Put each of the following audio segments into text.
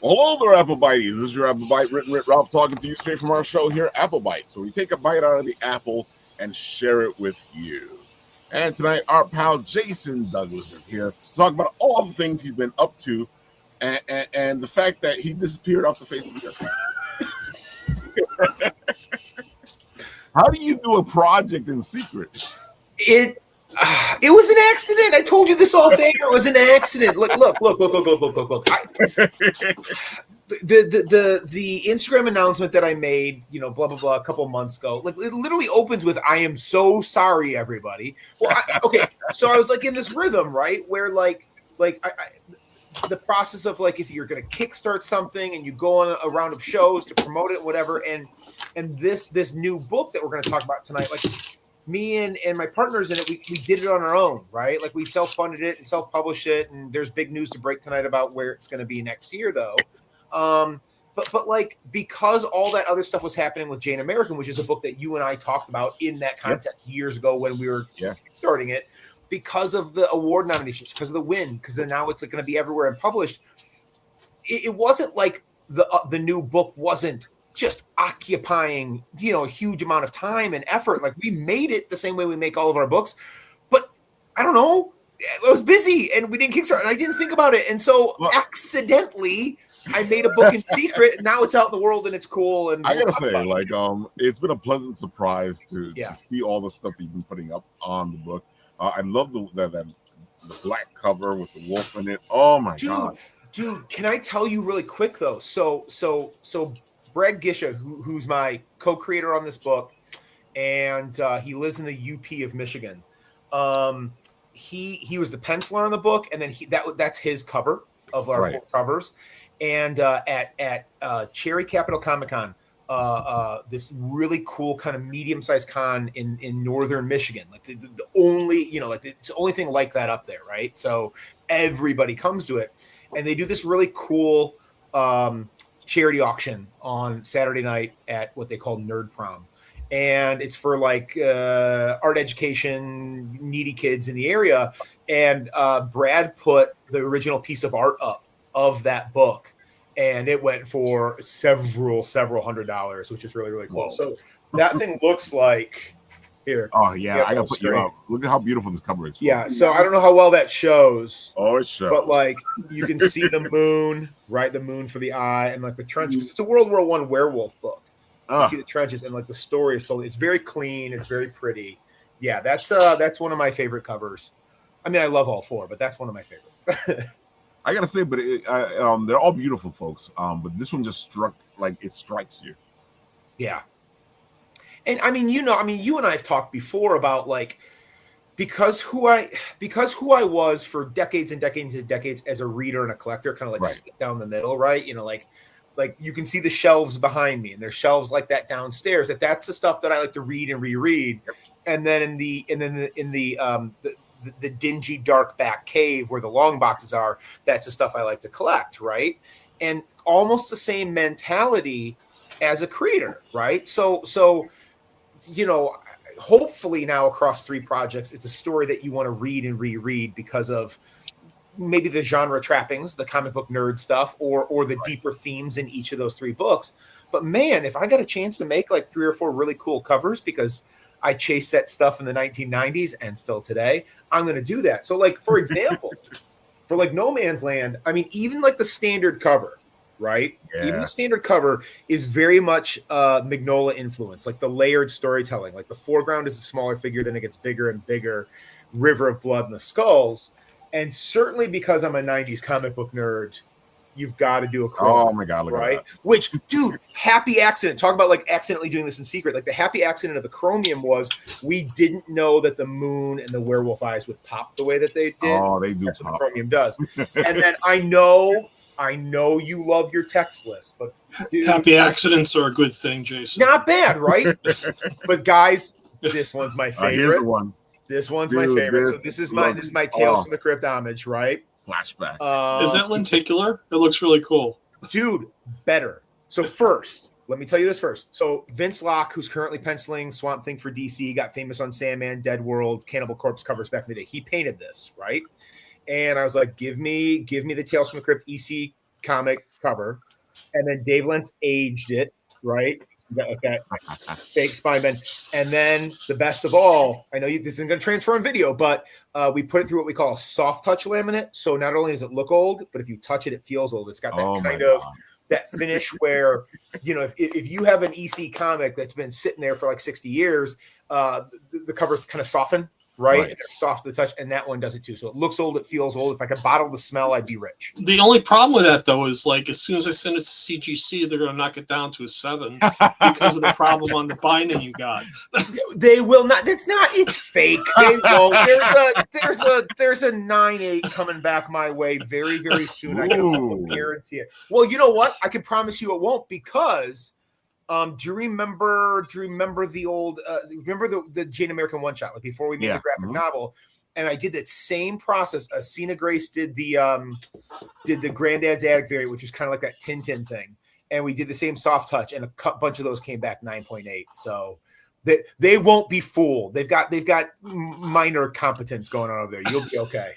Hello there, Apple Bites. This is your Apple Bite, written Ralph, talking to you straight from our show here, Apple Bite. So we take a bite out of the apple and share it with you. And tonight, our pal Jason Douglas is here to talk about all the things he's been up to and the fact that he disappeared off the face of the earth. How do you do a project in secret? It was an accident. I told you this off air. It was an accident. Look. The Instagram announcement that I made, blah, blah, blah, a couple months ago, like it literally opens with, "I am so sorry, everybody." Well, okay. So I was like in this rhythm, right? Where the process of like, if you're going to kickstart something and you go on a round of shows to promote it, whatever. And this new book that we're going to talk about tonight, like, me and my partners in it, we did it on our own, right? Like we self-funded it and self-published it. And there's big news to break tonight about where it's going to be next year, though. But like, because all that other stuff was happening with Jane American, which is a book that you and I talked about in that context years ago when we were starting it, because of the award nominations, because of the win, because then now it's going to be everywhere and published. It wasn't like the new book wasn't just occupying, a huge amount of time and effort. Like, we made it the same way we make all of our books, but I don't know, I was busy and we didn't kickstart and I didn't think about it. And so accidentally I made a book in secret and now it's out in the world and it's cool. And I gotta say, like, it's been a pleasant surprise to see all the stuff that you've been putting up on the book. I love the black cover with the wolf in it. Oh my God. Dude, can I tell you really quick though? So Brad Gisha, who's my co-creator on this book, and he lives in the UP of Michigan. He was the penciler on the book, and then that's his cover of our full covers. And at Cherry Capital Comic-Con, this really cool kind of medium-sized con in northern Michigan, like the only, like it's the only thing like that up there, right? So everybody comes to it, and they do this really cool charity auction on Saturday night at what they call Nerd Prom. And it's for like art education, needy kids in the area. And Brad put the original piece of art up of that book, and it went for several $100s, which is really, really cool. Whoa. So that thing looks like here. Oh yeah, I gotta put you up. Look at how beautiful this cover is. Yeah, so I don't know how well that shows. Oh, it shows. But like, you can see the moon, right? The moon for the eye, and like the trenches. It's a World War I werewolf book. You see the trenches, and like the story is told. It's very clean. It's very pretty. Yeah, that's one of my favorite covers. I mean, I love all four, but that's one of my favorites. I gotta say, but they're all beautiful, folks. But this one just strikes you. Yeah. And I mean, you and I have talked before about like, because who I was for decades and decades and decades as a reader and a collector, kind of like split down the middle, right? Like you can see the shelves behind me, and there's shelves like that downstairs. That's the stuff that I like to read and reread. And then in the dingy, dark back cave where the long boxes are, that's the stuff I like to collect, right? And almost the same mentality as a creator, right? So hopefully now across 3 projects, it's a story that you want to read and reread because of maybe the genre trappings, the comic book nerd stuff, or the deeper themes in each of those 3 books. But man, if I got a chance to make like 3 or 4 really cool covers because I chased that stuff in the 1990s and still today, I'm going to do that. So like, for example, for like No Man's Land, I mean, even like the standard cover, right? Yeah. Even the standard cover is very much Mignola influence, like the layered storytelling. Like the foreground is a smaller figure, then it gets bigger and bigger, river of blood and the skulls. And certainly because I'm a 90s comic book nerd, you've got to do a chromium. Oh my God, look right? at that. Which, dude, happy accident. Talk about like accidentally doing this in secret. Like the happy accident of the chromium was we didn't know that the moon and the werewolf eyes would pop the way that they did. Oh, they do. That's what the chromium does. And then I know you love your text list, but dude, happy accidents are a good thing, Jason. Not bad, right? But guys, this one's my favorite. Here's the one. This one's my favorite. So this is my Tales from the Crypt homage, right? Flashback. Is that lenticular? It looks really cool. Dude, better. So first, let me tell you this first. So Vince Locke, who's currently penciling Swamp Thing for DC, got famous on Sandman, Dead World, Cannibal Corpse covers back in the day. He painted this, right? And I was like, give me the Tales from the Crypt EC comic cover, and then Dave Lentz aged it, right? That fake Spider-Man, and then the best of all, I know this isn't going to transfer on video, but we put it through what we call a soft touch laminate. So not only does it look old, but if you touch it, it feels old. It's got that kind of that finish where, if you have an EC comic that's been sitting there for like 60 years, the covers kind of soften. Right? And they're soft to the touch, and that one does it too. So it looks old, it feels old. If I could bottle the smell, I'd be rich. The only problem with that, though, is like as soon as I send it to CGC, they're going to knock it down to a 7 because of the problem on the binding you got. They will not. That's not. It's fake. They won't. There's a 9.8 coming back my way very, very soon. I can guarantee it. Well, you know what? I can promise you it won't, because. Do you remember the old? Remember the Jane American one shot, like before we made the graphic novel, and I did that same process. Cena Grace did the Granddad's Attic variant, which was kind of like that Tintin thing, and we did the same soft touch, and a bunch of those came back 9.8. So they won't be fooled. They've got minor competence going on over there. You'll be okay.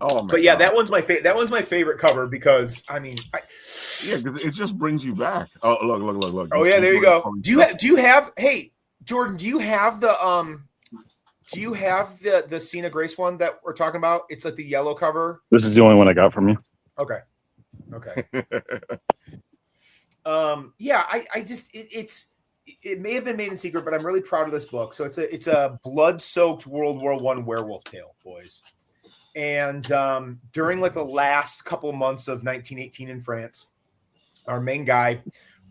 Oh, but yeah, that one's my favorite. That one's my favorite cover because because it just brings you back. Oh, look. Oh yeah, there you go. Do you have? Hey, Jordan, do you have the Cena Grace one that we're talking about? It's like the yellow cover. This is the only one I got from you. Okay. Yeah, I just it may have been made in secret, but I'm really proud of this book. So it's a blood-soaked World War I werewolf tale, boys. And during like the last couple months of 1918 in France, our main guy,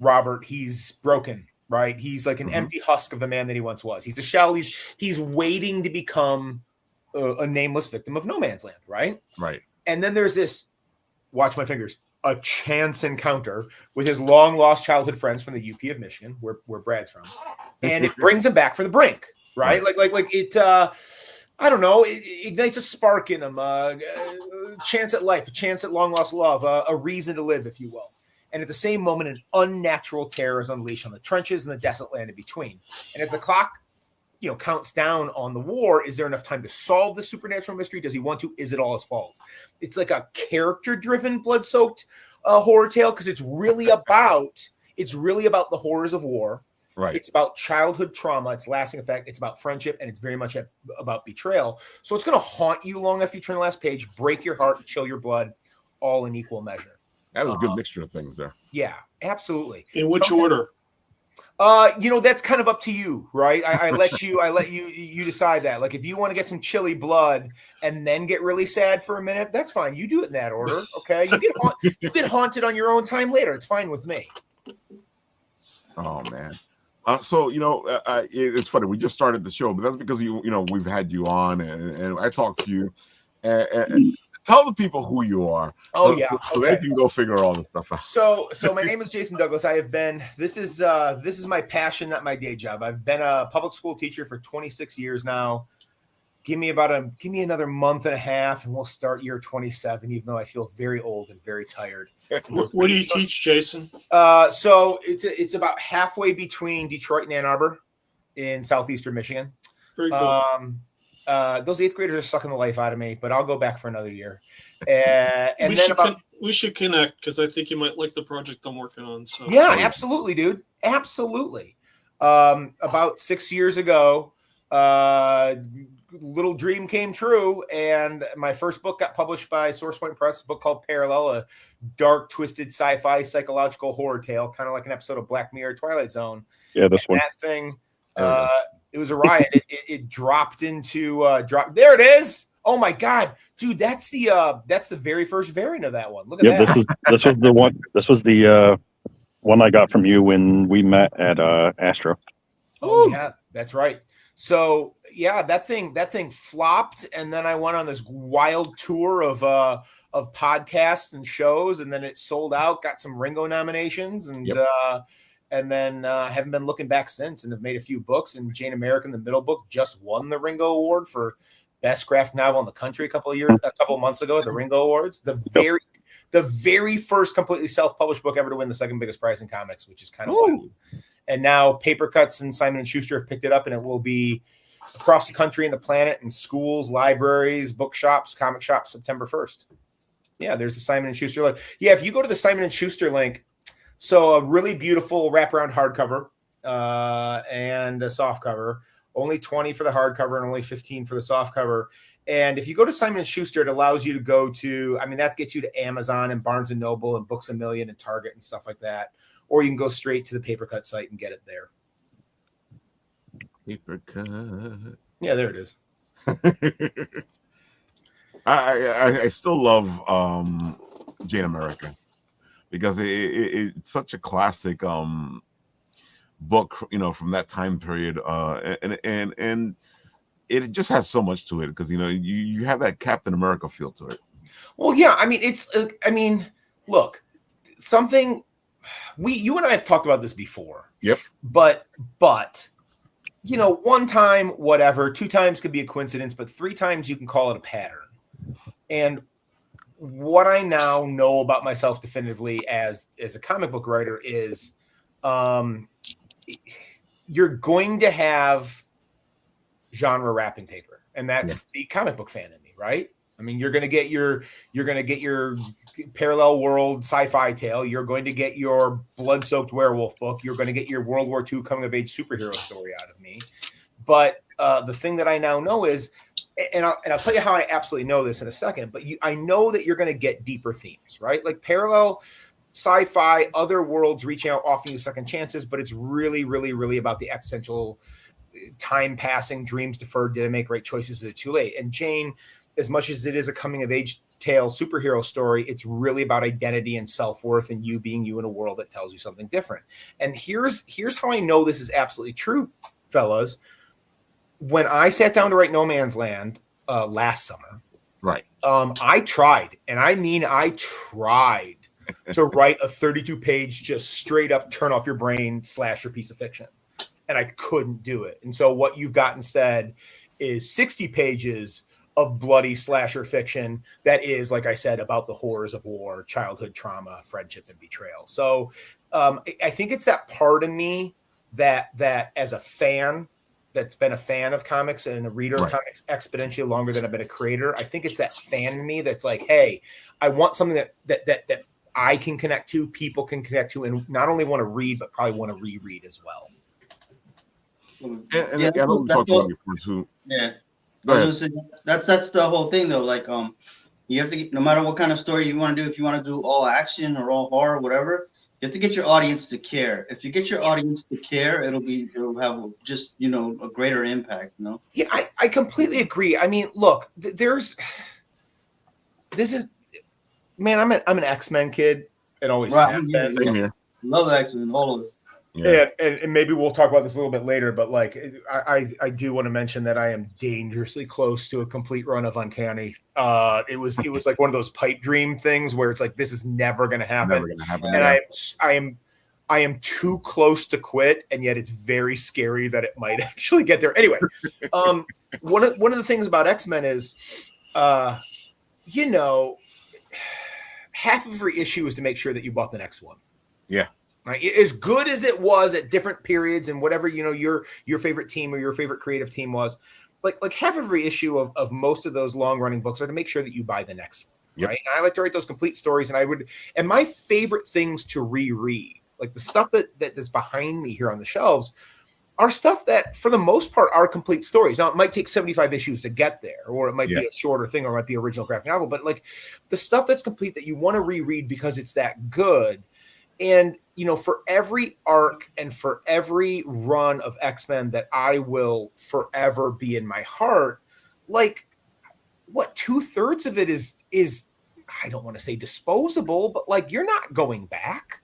Robert, he's broken, right? He's like an empty husk of the man that he once was. He's a shell. He's waiting to become a nameless victim of no man's land, right? Right. And then there's this, watch my fingers, a chance encounter with his long lost childhood friends from the UP of Michigan, where Brad's from, and it brings him back for the brink, right? Like it. I don't know. It ignites a spark in him, a chance at life, a chance at long lost love, a reason to live, if you will. And at the same moment, an unnatural terror is unleashed on the trenches and the desolate land in between. And as the clock, counts down on the war, is there enough time to solve the supernatural mystery? Does he want to? Is it all his fault? It's like a character-driven, blood-soaked horror tale because it's really about the horrors of war. Right. It's about childhood trauma, its lasting effect. It's about friendship, and it's very much about betrayal. So it's going to haunt you long after you turn the last page, break your heart, chill your blood, all in equal measure. That was a good mixture of things there. Yeah, absolutely. In which order? That's kind of up to you, right? I let you decide that. Like if you want to get some chilly blood and then get really sad for a minute, that's fine. You do it in that order, okay? You get haunted on your own time later. It's fine with me. Oh man. So it's funny. We just started the show, but that's because we've had you on, and I talked to you. And tell the people who you are. Oh yeah, so they can go figure all this stuff out. So my name is Jason Douglas. I have been. This is my passion, not my day job. I've been a public school teacher for 26 years now. Give me another month and a half, and we'll start year 27. Even though I feel very old and very tired. What do you teach, Jason? So it's about halfway between Detroit and Ann Arbor in southeastern Michigan. Very cool. Those 8th graders are sucking the life out of me, but I'll go back for another year. We should connect because I think you might like the project I'm working on. So yeah, absolutely, dude. Absolutely. About 6 years ago, little dream came true, and my first book got published by SourcePoint Press, a book called Parallel, a dark, twisted sci-fi psychological horror tale, kind of like an episode of Black Mirror, Twilight Zone. Yeah, this one. That thing, it was a riot. It dropped into There it is. Oh my God, dude, that's the very first variant of that one. Look at that. This was the one. This was the one I got from you when we met at Astro. Oh yeah, that's right. So yeah, that thing flopped, and then I went on this wild tour of podcasts and shows, and then it sold out, got some Ringo nominations, and then haven't been looking back since, and have made a few books. And Jane American, the middle book, just won the Ringo Award for best graphic novel in the country a couple of months ago at the Ringo Awards. The very first completely self-published book ever to win the second biggest prize in comics, which is kind of wild. And now Paper Cuts and Simon & Schuster have picked it up, and it will be across the country and the planet, in schools, libraries, bookshops, comic shops, September 1st. Yeah, there's the Simon & Schuster link. Yeah, if you go to the Simon & Schuster link, so a really beautiful wraparound hardcover and a soft cover, only 20 for the hardcover and only 15 for the soft cover. And if you go to Simon & Schuster, it allows you to go to, I mean, that gets you to Amazon and Barnes & Noble and Books A Million and Target and stuff like that. Or you can go straight to the Papercut site and get it there. Papercut. Yeah, there it is. I still love Jane America because it's such a classic book, you know, from that time period, and it just has so much to it because, you know, you have that Captain America feel to it. Well, yeah, I mean, it's I mean, look, something you and I have talked about this before. Yep. But you know, one time, whatever, two times could be a coincidence, but three times you can call it a pattern. And what I now know about myself definitively as a comic book writer is you're going to have genre wrapping paper, and that's the comic book fan in me, right? I mean, you're going to get your parallel world sci-fi tale. You're going to get your blood-soaked werewolf book. You're going to get your World War II coming-of-age superhero story out of me. But the thing that I now know is, and I'll tell you how I absolutely know this in a second, but I know that you're going to get deeper themes, right? Like parallel sci-fi, other worlds reaching out, offering you second chances, but it's really, really, really about the existential time passing, dreams deferred, did I make right choices, is it too late? And Jane, as much as it is a coming of age tale superhero story, it's really about identity and self-worth and you being you in a world that tells you something different. And here's how I know this is absolutely true, fellas. When I sat down to write No Man's Land last summer, right? I tried, and I mean I tried to write a 32-page, just straight up turn off your brain slasher piece of fiction, and I couldn't do it. And so what you've got instead is 60 pages of bloody slasher fiction that is, like I said, about the horrors of war, childhood trauma, friendship, and betrayal. So I think it's that part of me that as a fan that's been a fan of comics and a reader of comics exponentially longer than I've been a creator, I think it's that fan in me that's like, hey, I want something that I can connect to, people can connect to, and not only want to read, but probably want to reread as well. And I know we talked about it before too. Yeah. Go ahead. Say, that's the whole thing though. Like you have to get, no matter what kind of story you want to do, if you want to do all action or all horror, whatever, you have to get your audience to care. If you get your audience to care, it'll have just, you know, a greater impact, you know? Yeah, I completely agree. I mean, look, man, I'm an X-Men kid. It always has been. Same here. Love X-Men, all of us. Yeah. And maybe we'll talk about this a little bit later, but like I do want to mention that I am dangerously close to a complete run of Uncanny. It was like one of those pipe dream things where it's like, this is never going to happen. Never gonna happen. And I am too close to quit, and yet it's very scary that it might actually get there. Anyway, one of the things about X-Men is, you know, half of every issue is to make sure that you bought the next one. Yeah. Right? As good as it was at different periods and whatever, you know, your favorite team or your favorite creative team was, like half every issue of most of those long running books are to make sure that you buy the next one. Yep. Right. And I like to write those complete stories, and my favorite things to reread, like the stuff that's behind me here on the shelves, are stuff that for the most part are complete stories. Now it might take 75 issues to get there, or it might be a shorter thing, or it might be original graphic novel, but like the stuff that's complete that you want to reread because it's that good. And, you know, for every arc and for every run of X-Men that I will forever be in my heart, like what 2/3 of it is, I don't want to say disposable, but like you're not going back.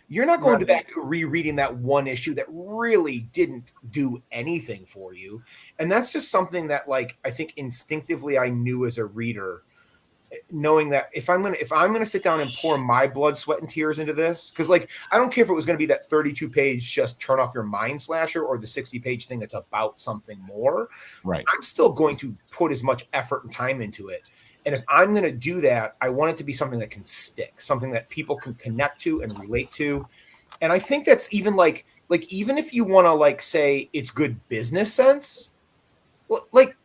You're not going back rereading that one issue that really didn't do anything for you. And that's just something that, like, I think instinctively I knew as a reader, knowing that if I'm gonna sit down and pour my blood, sweat, and tears into this, because like I don't care if it was gonna be that 32-page just turn off your mind slasher or the 60-page thing that's about something more. Right. I'm still going to put as much effort and time into it. And if I'm gonna do that, I want it to be something that can stick, something that people can connect to and relate to. And I think that's even like even if you want to like say it's good business sense, like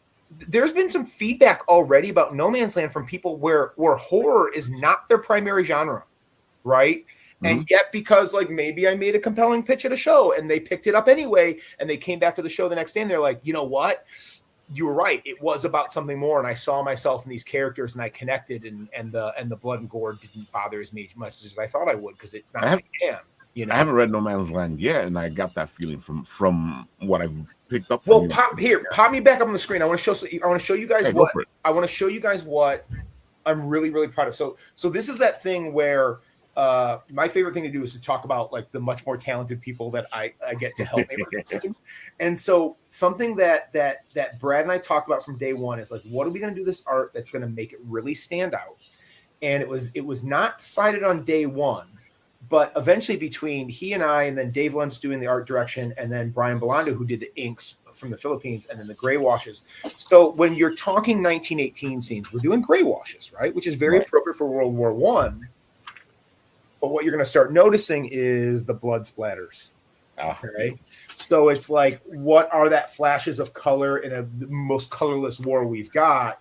there's been some feedback already about No Man's Land from people where horror is not their primary genre, right? And yet, because like maybe I made a compelling pitch at a show and they picked it up anyway, and they came back to the show the next day and they're like, you know what? You were right. It was about something more, and I saw myself in these characters, and I connected, and the blood and gore didn't bother as much as I thought I would because it's not my jam. You know, I haven't read No Man's Land yet, and I got that feeling from what I've picked up. Well, pop me back up on the screen. I want to show you guys what I want to show you guys what I'm really, really proud of. So this is that thing where my favorite thing to do is to talk about like the much more talented people that I get to help me with these things. And so something that Brad and I talked about from day one is like, what are we going to do this art that's going to make it really stand out? And it was not decided on day one, but eventually between he and I, and then Dave Luntz doing the art direction, and then Brian Belando, who did the inks from the Philippines, and then the gray washes. So when you're talking 1918 scenes, we're doing gray washes, right? Which is very appropriate for World War One. But what you're going to start noticing is the blood splatters. Okay. So it's like, what are that flashes of color in the most colorless war we've got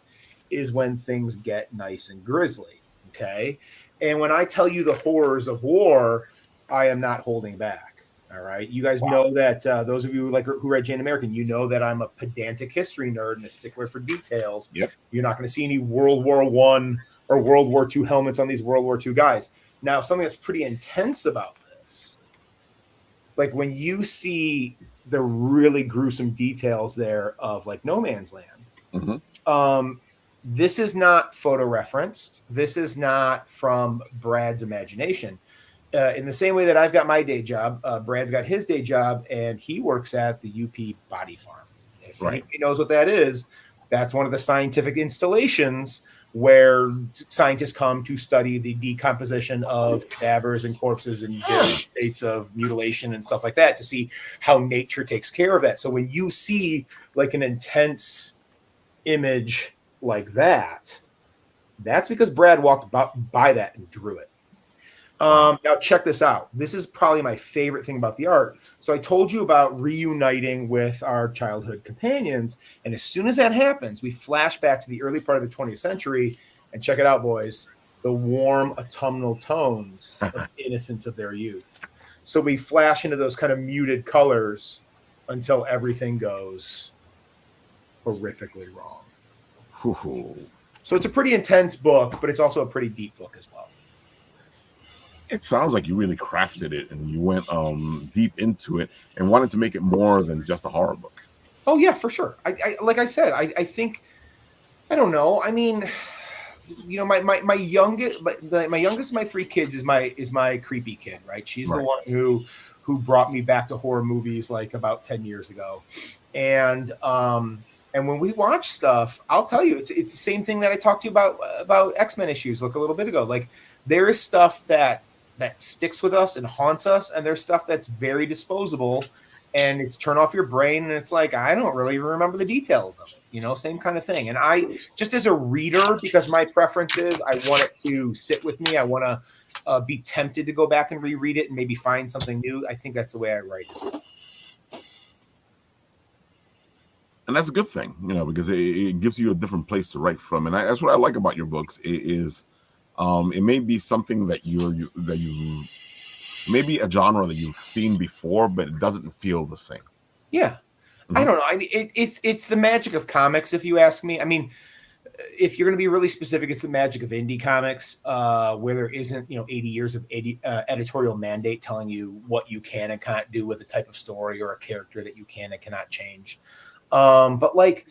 is when things get nice and grisly. Okay. And when I tell you the horrors of war, I am not holding back. All right. You guys know that those of you who read Jane American, you know that I'm a pedantic history nerd and a stickler for details. Yep. You're not going to see any World War I or World War II helmets on these World War II guys. Now, something that's pretty intense about this, like when you see the really gruesome details there of like No Man's Land, this is not photo referenced. This is not from Brad's imagination. In the same way that I've got my day job, Brad's got his day job, and he works at the UP Body Farm. If anybody knows what that is, that's one of the scientific installations where scientists come to study the decomposition of cadavers and corpses in various states of mutilation and stuff like that to see how nature takes care of that. So when you see like an intense image like that, that's because Brad walked by that and drew it. Now check this out. This is probably my favorite thing about the art. So I told you about reuniting with our childhood companions. And as soon as that happens, we flash back to the early part of the 20th century and check it out, boys, the warm autumnal tones of innocence of their youth. So we flash into those kind of muted colors until everything goes horrifically wrong. So it's a pretty intense book, but it's also a pretty deep book as well. It sounds like you really crafted it and you went deep into it and wanted to make it more than just a horror book. Oh yeah, for sure. I like I said, I think, I don't know. I mean, you know, my youngest of my three kids is my creepy kid, right? She's the one who brought me back to horror movies like about 10 years ago. And when we watch stuff, I'll tell you, it's the same thing that I talked to you about X-Men issues like a little bit ago. Like there is stuff that sticks with us and haunts us, and there's stuff that's very disposable, and it's turn off your brain, and it's like, I don't really remember the details of it, you know, same kind of thing. And I, just as a reader, because my preference is I want it to sit with me, I want to be tempted to go back and reread it and maybe find something new. I think that's the way I write as well. And that's a good thing, you know, because it gives you a different place to write from. And that's what I like about your books is it may be something that you maybe a genre that you've seen before, but it doesn't feel the same. Yeah. I don't know. I mean, it's the magic of comics, if you ask me. I mean, if you're going to be really specific, it's the magic of indie comics, where there isn't, 80 years of editorial mandate telling you what you can and can't do with a type of story or a character that you can and cannot change. But like,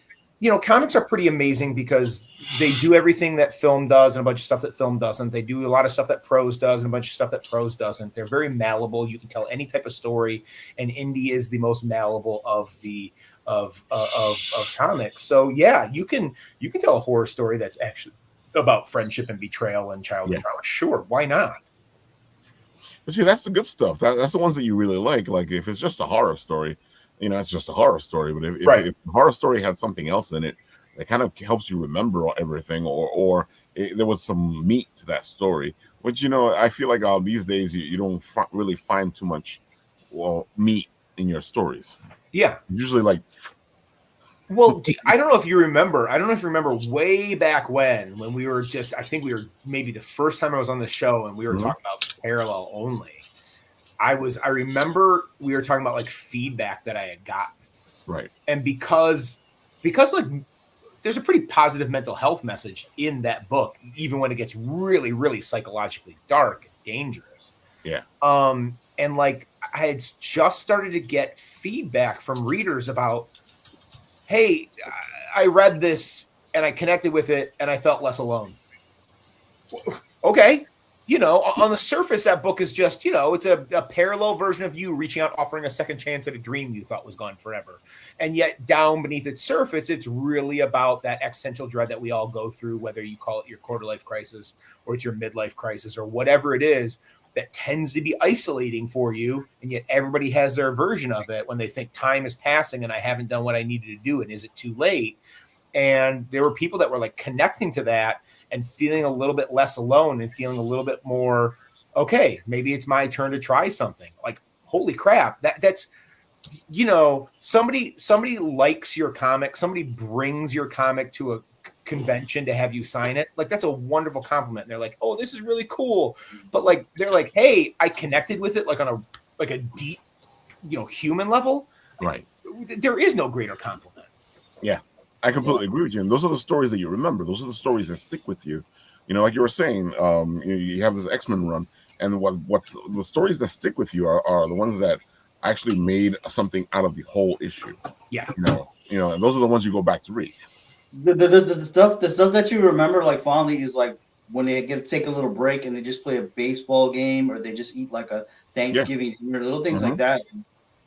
comics are pretty amazing because they do everything that film does and a bunch of stuff that film doesn't. They do a lot of stuff that prose does and a bunch of stuff that prose doesn't. They're very malleable. You can tell any type of story, and indie is the most malleable of the of comics. So yeah, you can tell a horror story that's actually about friendship and betrayal and childhood trauma. Sure, why not? But see, that's the good stuff. That's the ones that you really like. Like if it's just a horror story, it's just a horror story. But if the horror story had something else in it that kind of helps you remember everything, or there was some meat to that story, which, I feel like these days you don't really find too much, meat in your stories. Yeah. Usually like Well, I don't know if you remember. I don't know if you remember way back when we were just. I think we were maybe the first time I was on the show, and we were talking about parallel only. I remember we were talking about like feedback that I had gotten, Right? and because like there's a pretty positive mental health message in that book, even when it gets really, really psychologically dark and dangerous. Yeah. And like I had just started to get feedback from readers about, hey, I read this and I connected with it and I felt less alone. Okay. You know, on the surface, that book is just, you know, it's a parallel version of you reaching out, offering a second chance at a dream you thought was gone forever. And yet down beneath its surface, it's really about that existential dread that we all go through, whether you call it your quarter life crisis or it's your midlife crisis or whatever it is that tends to be isolating for you. And yet everybody has their version of it when they think time is passing and I haven't done what I needed to do. And is it too late? And there were people that were like connecting to that and feeling a little bit less alone and feeling a little bit more, okay, maybe it's my turn to try something. Like, holy crap, that's, you know, somebody likes your comic, somebody brings your comic to a convention to have you sign it. Like, that's a wonderful compliment. And they're like, oh, this is really cool. But like, they're like, hey, I connected with it like on a deep, you know, human level. Right. There is no greater compliment. Yeah. I completely agree with you. And those are the stories that you remember. Those are the stories that stick with you. You know, like you were saying, you have this X-Men run, and what's the stories that stick with you are the ones that actually made something out of the whole issue. Yeah. You know, and those are the ones you go back to read. The stuff that you remember like fondly is like when they take a little break and they just play a baseball game or they just eat like a Thanksgiving dinner, little things like that.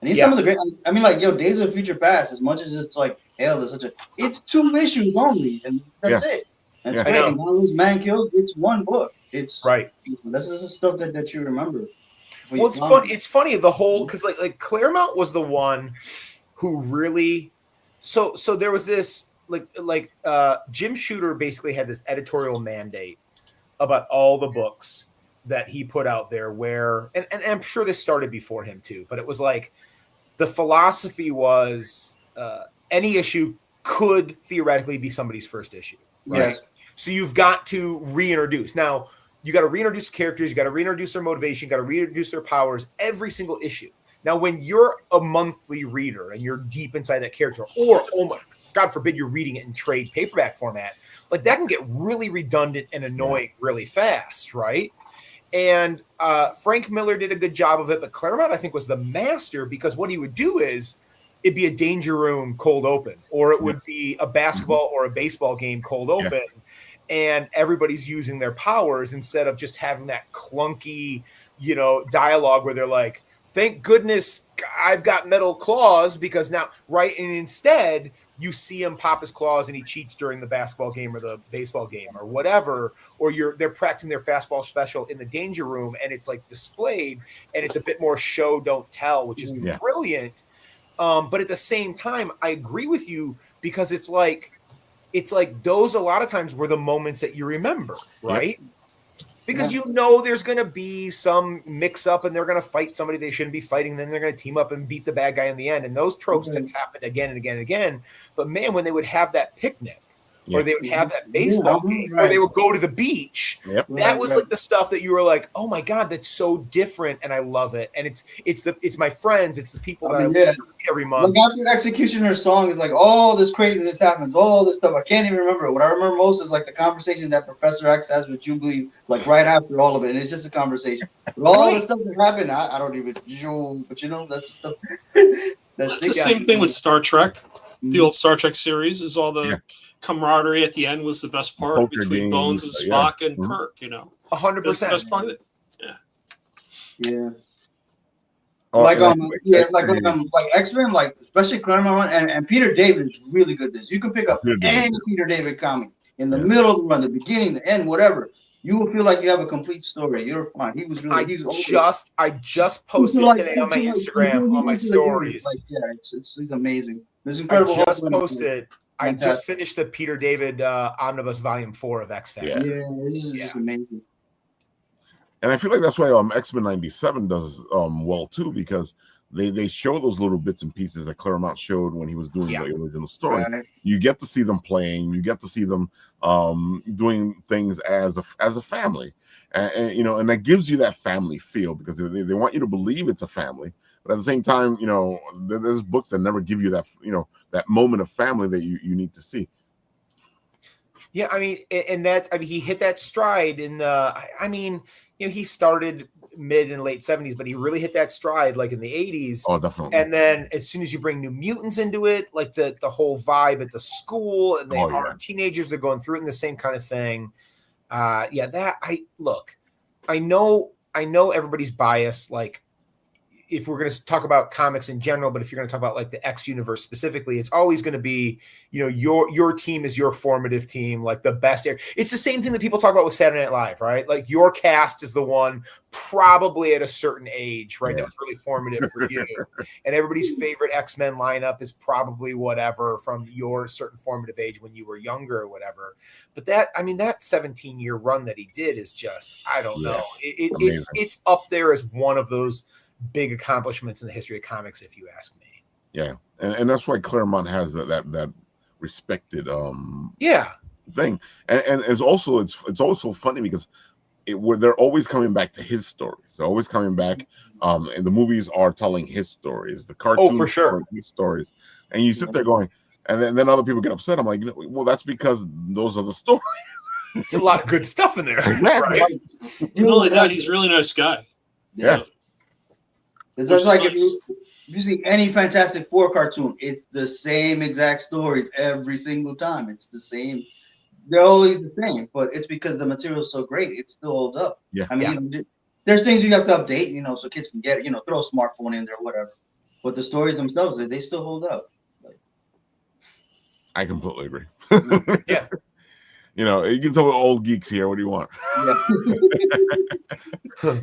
And some of the great, I mean, like, Days of the Future Past, as much as it's like, hell, it's 2 issues only, and that's it. And it's great. And Man Kills, it's one book. It's right. This is the stuff that you remember. Well, it's fun. It's funny the whole because like Claremont was the one who really. So there was this like Jim Shooter basically had this editorial mandate about all the books that he put out there. Where and I'm sure this started before him too, but it was like. The philosophy was any issue could theoretically be somebody's first issue, right? Yes. So you've got to reintroduce. Now, you got to reintroduce characters, you got to reintroduce their motivation, you got to reintroduce their powers every single issue. Now, when you're a monthly reader and you're deep inside that character, or, oh my, God forbid, you're reading it in trade paperback format, like that can get really redundant and annoying really fast, right? And Frank Miller did a good job of it, but Claremont, I think, was the master because what he would do is it'd be a Danger Room cold open, or it would be a basketball or a baseball game cold open, and everybody's using their powers instead of just having that clunky, you know, dialogue where they're like, thank goodness I've got metal claws because now, right? And instead, you see him pop his claws and he cheats during the basketball game or the baseball game or whatever, or they're practicing their fastball special in the Danger Room and it's like displayed and it's a bit more show don't tell, which is brilliant. But at the same time, I agree with you because it's like those a lot of times were the moments that you remember, right? Yep. Because you know there's going to be some mix-up and they're going to fight somebody they shouldn't be fighting. Then they're going to team up and beat the bad guy in the end. And those tropes have happened again and again and again. But, man, when they would have that picnic or they would have that baseball game or they would go to the beach, that was like the stuff that you were like, oh, my God, that's so different, and I love it. And it's my friends. It's the people that I read every month. Like after Executioner's song is like, oh, this craziness happens, all this stuff. I can't even remember it. What I remember most is like the conversation that Professor X has with Jubilee, like right after all of it. And it's just a conversation. But all the stuff that happened, I don't even, but you know, that's stuff. That's the same thing with Star Trek. The old Star Trek series is all the camaraderie at the end was the best part between Bones and Spock and Kirk, you know. 100%. That's the best part of it. Yeah. Like X-Men, like especially Claremont and Peter David is really good at this. You can pick up any Peter David comic in the middle of the run, the beginning, the end, whatever. You will feel like you have a complete story. You're fine. He was really. I just posted today on my Instagram on my stories. It's amazing. There's incredible. I just finished the Peter David Omnibus Volume 4 of X Factor. This is just amazing. And I feel like that's why X-Men 97 does well too, because they show those little bits and pieces that Claremont showed when he was doing the original story. Right. You get to see them playing, you get to see them doing things as a family, and you know, and that gives you that family feel, because they want you to believe it's a family, but at the same time, you know, there's books that never give you that, you know, that moment of family that you need to see. Yeah, I mean, and that, I mean, he hit that stride in the, I mean, you know, he started mid and late 70s, but he really hit that stride like in the 80s. Oh, definitely. And then as soon as you bring New Mutants into it, like the whole vibe at the school, and they are teenagers, they're going through it in the same kind of thing. That I know everybody's biased, like, if we're going to talk about comics in general, but if you're going to talk about like the X universe specifically, it's always going to be, you know, your team is your formative team, like the best. It's the same thing that people talk about with Saturday Night Live, right? Like your cast is the one probably at a certain age, right? That was really formative for you. And everybody's favorite X-Men lineup is probably whatever from your certain formative age when you were younger or whatever. But that 17-year run that he did is just, I don't know. It's up there as one of those big accomplishments in the history of comics, if you ask me. Yeah, and that's why Claremont has that respected thing, and it's also funny because they're always coming back to his stories. They're always coming back, and the movies are telling his stories. The cartoons for sure, his stories, and you sit there going, and then other people get upset. I'm like, you know, well, that's because those are the stories. It's a lot of good stuff in there, exactly. Right? Not only that, he's a really nice guy. Yeah. So, it's just like if you see any Fantastic Four cartoon, it's the same exact stories every single time. It's the same. They're always the same, but it's because the material is so great. It still holds up. Yeah. I mean, there's things you have to update, you know, so kids can get, you know, throw a smartphone in there, whatever. But the stories themselves, they still hold up. I completely agree. Yeah. You know, you can tell we're old geeks here. What do you want? Yeah.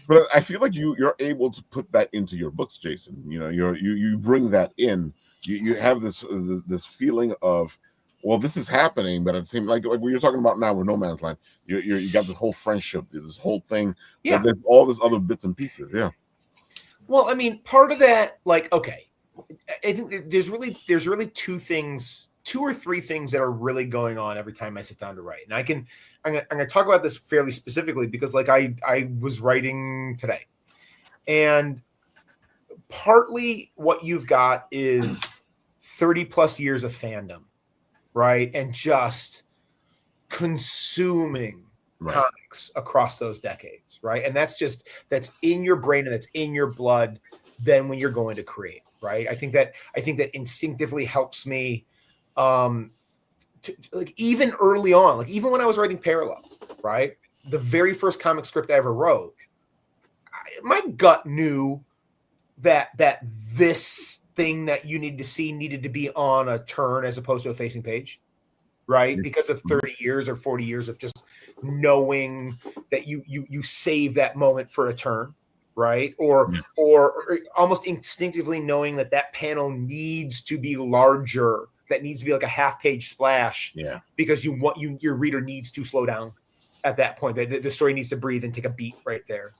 But I feel like you're able to put that into your books, Jason. You know, you bring that in. You have this feeling of, well, this is happening, but it seems like what you're talking about now with No Man's Land. You got this whole friendship, this whole thing. Yeah. There's all this other bits and pieces. Yeah. Well, I mean, part of that, like, okay, I think there's really two or three things that are really going on every time I sit down to write. And I'm going to talk about this fairly specifically because, like, I was writing today, and partly what you've got is 30 plus years of fandom, right? And just consuming comics across those decades, right? And that's in your brain and that's in your blood then when you're going to create, right? I think that instinctively helps me, like, even early on, like even when I was writing Parallel, right? The very first comic script I ever wrote, my gut knew that this thing that you needed to see needed to be on a turn as opposed to a facing page, right? Because of 30 years or 40 years of just knowing that you save that moment for a turn, right? Or almost instinctively knowing that panel needs to be larger, that needs to be like a half-page splash, because your reader needs to slow down at that point. The story needs to breathe and take a beat right there.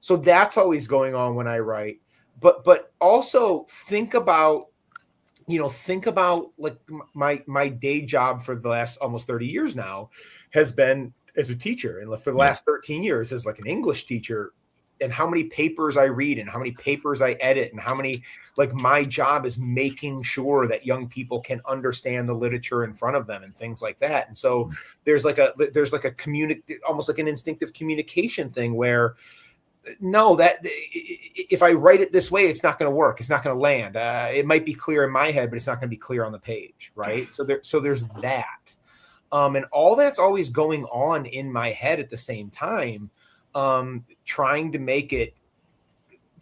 So that's always going on when I write. But also think about like my day job for the last almost 30 years now has been as a teacher, and for the last 13 years as like an English teacher, and how many papers I read and how many papers I edit and how many, like, my job is making sure that young people can understand the literature in front of them and things like that. And so there's like a almost like an instinctive communication thing where, no, that if I write it this way, it's not going to work. It's not going to land. It might be clear in my head, but it's not going to be clear on the page. Right. So there's that. And all that's always going on in my head at the same time, trying to make it,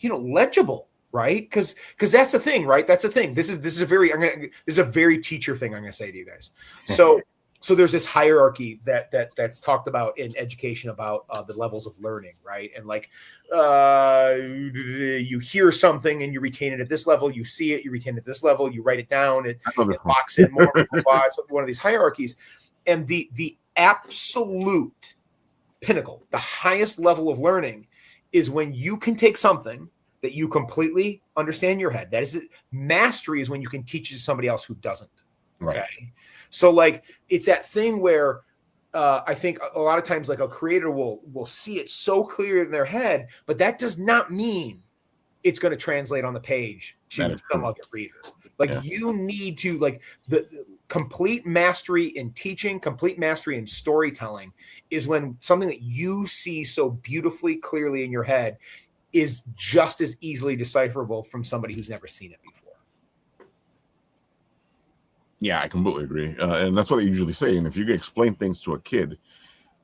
legible. Right. Cause that's the thing, right? That's the thing. This is a very teacher thing I'm going to say to you guys. So there's this hierarchy that's talked about in education about the levels of learning, right? And like you hear something and you retain it at this level, you see it, you retain it at this level, you write it down, it locks in more. It's one of these hierarchies. And the absolute pinnacle, the highest level of learning, is when you can take something that you completely understand your head. That is it. Mastery is when you can teach it to somebody else who doesn't. Okay. Right. So like, it's that thing where I think a lot of times like a creator will see it so clear in their head, but that does not mean it's going to translate on the page to some other reader. Like you need to like the complete mastery in teaching, complete mastery in storytelling is when something that you see so beautifully clearly in your head is just as easily decipherable from somebody who's never seen it before. Yeah, I completely agree. And that's what they usually say. And if you can explain things to a kid,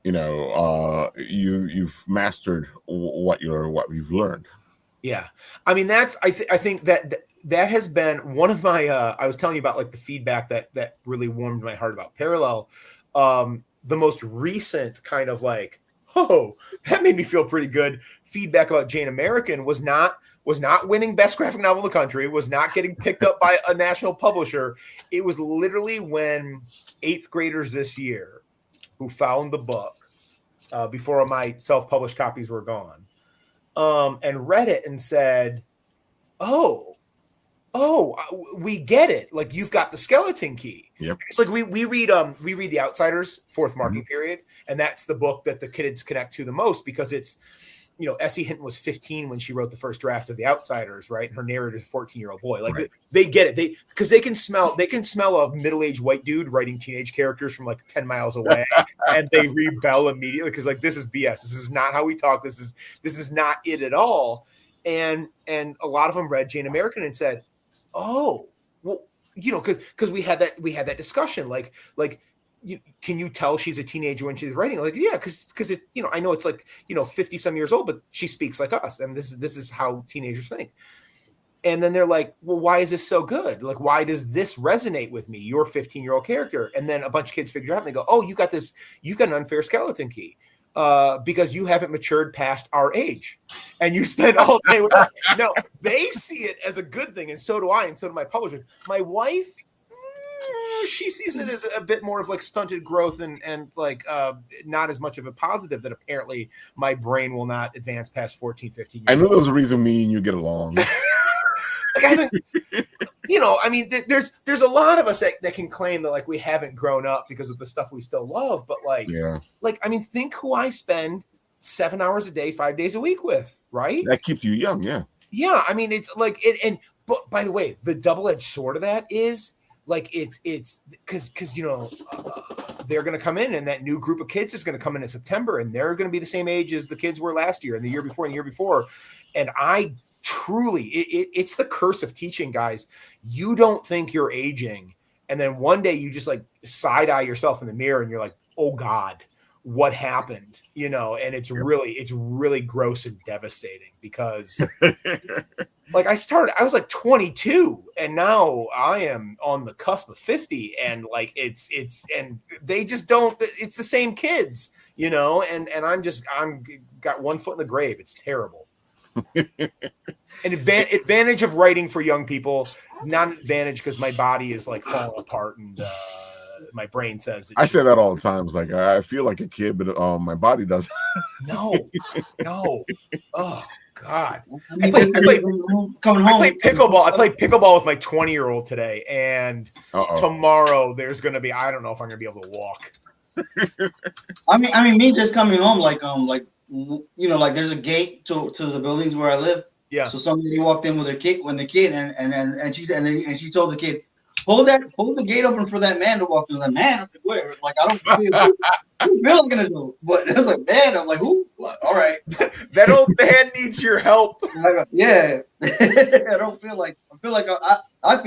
you know, you've mastered what you've learned. Yeah. I mean, that's, I think that has been one of my, I was telling you about like the feedback that really warmed my heart about Parallel. The most recent kind of like, oh, that made me feel pretty good. Feedback about Jane American was not winning best graphic novel in the country, was not getting picked up by a national publisher. It was literally when 8th graders this year who found the book before my self-published copies were gone and read it and said, oh, we get it. Like you've got the skeleton key. Yep. It's like we read The Outsiders, 4th marking period, and that's the book that the kids connect to the most because it's, you know, Essie Hinton was 15 when she wrote the first draft of The Outsiders, right? And her narrator is a 14-year-old boy. Like they get it. Because they can smell a middle-aged white dude writing teenage characters from like 10 miles away, and they rebel immediately because like this is BS. This is not how we talk. This is not it at all. And a lot of them read Jane American and said, oh, well, you know, because we had that discussion like. Can you tell she's a teenager when she's writing? Like, yeah, because it, you know, I know it's like, you know, 50 some years old, but she speaks like us, and this is how teenagers think. And then they're like, well, why is this so good? Like, why does this resonate with me? Your 15-year-old character. And then a bunch of kids figure out and they go, oh, you've got an unfair skeleton key because you haven't matured past our age, and you spend all day with us. No, they see it as a good thing, and so do I, and so do my publishers. My wife, she sees it as a bit more of like stunted growth and like not as much of a positive that apparently my brain will not advance past 14, 15 years I know there was a reason me and you get along. Like I think, you know, I mean, there's a lot of us that can claim that like we haven't grown up because of the stuff we still love, but like, I mean, think who I spend 7 hours a day, 5 days a week with, right? That keeps you young, yeah. Yeah, I mean, it's like but by the way, the double-edged sword of that is like it's because you know they're going to come in, and that new group of kids is going to come in September, and they're going to be the same age as the kids were last year and the year before and the year before. And I truly, it's the curse of teaching, guys. You don't think you're aging, and then one day you just like side eye yourself in the mirror, and you're like, oh God, what happened? You know, and it's really gross and devastating because. Like I was like 22, and now I am on the cusp of 50, and like it's and they just don't. It's the same kids, you know, and I'm got one foot in the grave. It's terrible. An advantage of writing for young people, not an advantage because my body is like falling apart and my brain says. I say that all the time. It's like I feel like a kid, but my body doesn't. No. Oh. God, I played pickleball. I played pickleball with my 20-year-old today, and tomorrow there's going to be. I don't know if I'm going to be able to walk. I mean, me just coming home, like you know, like there's a gate to the buildings where I live. Yeah. So somebody walked in with their kid, and she told the kid, hold the gate open for that man to walk through. That man, where? Like I don't feel. Who's Bill gonna do? But it was like, man, I'm like, who? Like, all right. That old man needs your help. Yeah. I don't feel like I feel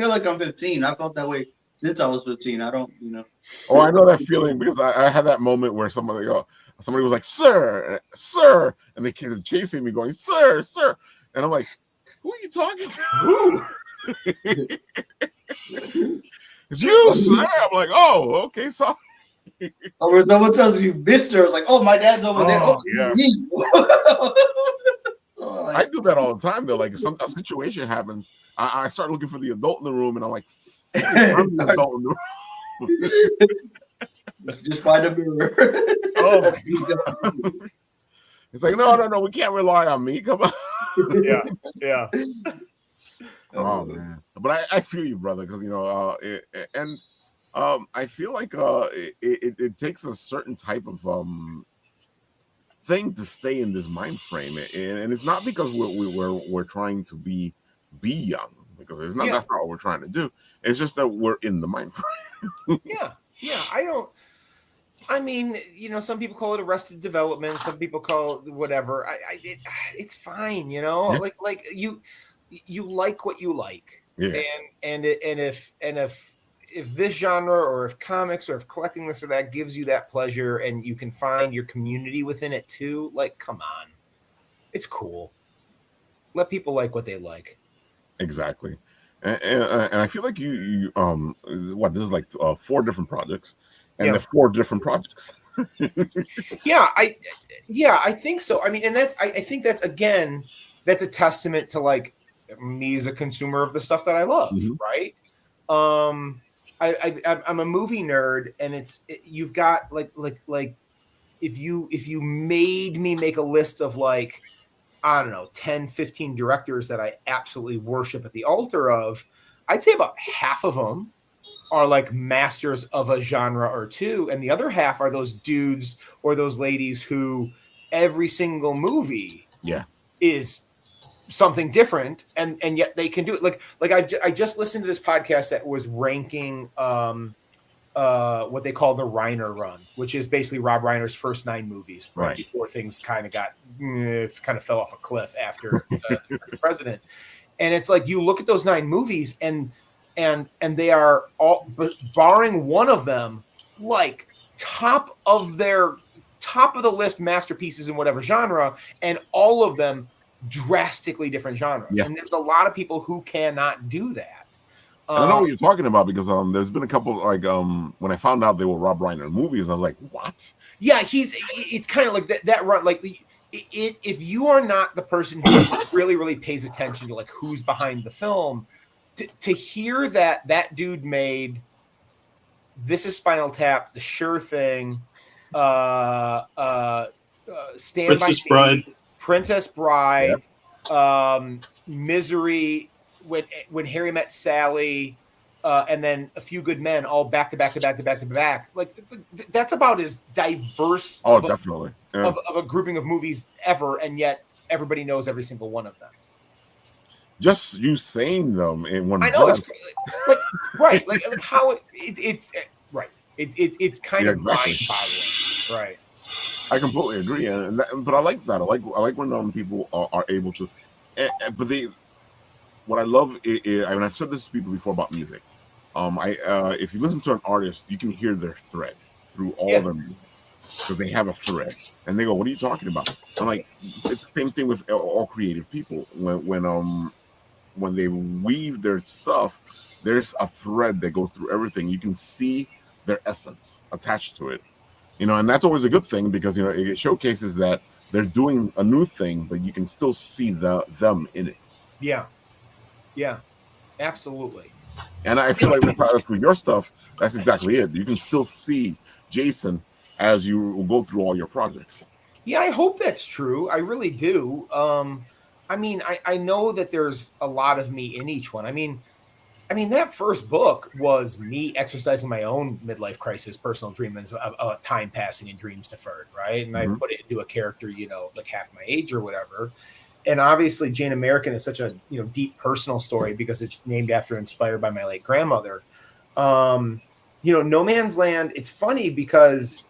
like I'm 15. I felt that way since I was 15. I don't, you know. Oh, I know that feeling because I had that moment where somebody was like, sir, and the kids are chasing me going, sir, and I'm like, who are you talking to? It's you, sir. I'm like, oh, okay, sorry. Or someone tells you, Mister, I was like, oh, my dad's over there. Oh, yeah. I do that all the time though. Like if a situation happens, I start looking for the adult in the room, and I'm like, I'm the adult in the room. Just find a mirror. Oh, it's like no, we can't rely on me. Come on. Yeah. Oh man, but I feel you, brother, because I feel like it takes a certain type of thing to stay in this mind frame, and it's not because we're trying to be young, because it's not that's not what we're trying to do. It's just that we're in the mind frame. Yeah. I mean, some people call it arrested development. Some people call it whatever. It's fine, Like you like what you like, and if this genre or if comics or if collecting this or that gives you that pleasure, and you can find your community within it too, like, come on, it's cool. Let people like what they like. Exactly, and I feel like you this is like 4 different projects. And the 4 different projects. I think so. I mean, and I think that's a testament to like me as a consumer of the stuff that I love, right? I'm a movie nerd, and you've got like if you made me make a list of like, I don't know, 10, 15 directors that I absolutely worship at the altar of, I'd say about half of them are like masters of a genre or two, and the other half are those dudes or those ladies who every single movie is something different, and yet they can do it. Like I just listened to this podcast that was ranking what they call the Reiner run, which is basically Rob Reiner's first 9 movies, right before things kind of fell off a cliff after the president. And it's like, you look at those 9 movies, and they are all, barring one of them, like top of the list masterpieces in whatever genre, and all of them drastically different genres. And there's a lot of people who cannot do that. I know what you're talking about, because there's been a couple, like when I found out they were Rob Reiner movies, I was like, what? Yeah, it's kind of like that run. Like, if you are not the person who really, really pays attention to like who's behind the film, to hear that dude made This Is Spinal Tap, The Sure Thing, Stand Princess by Bride. Me, Princess Bride, Misery, when Harry Met Sally, and then A Few Good Men, all back to back to back to back to back. Like, that's about as diverse of a grouping of movies ever, and yet everybody knows every single one of them. Just you saying them in one. I know, it's like right, like how it's right. It's kind of mind-boggling, right? I completely agree, but I like that. I like when people are able to. But what I love is, I mean, I've said this to people before about music. If you listen to an artist, you can hear their thread through all their music, because they have a thread, and they go, "What are you talking about?" I'm like, it's the same thing with all creative people. When they weave their stuff, there's a thread that goes through everything. You can see their essence attached to it, and that's always a good thing, because it showcases that they're doing a new thing, but you can still see them in it. Yeah, absolutely. And I feel like with your stuff, that's exactly it. You can still see Jason as you go through all your projects. Yeah, I hope that's true. I really do. I mean, I know that there's a lot of me in each one. I mean, that first book was me exercising my own midlife crisis, personal dreams of time passing and dreams deferred, right? And I put it into a character, like half my age or whatever. And obviously, Jane American is such a deep personal story, because it's named after, inspired by my late grandmother. No Man's Land. It's funny because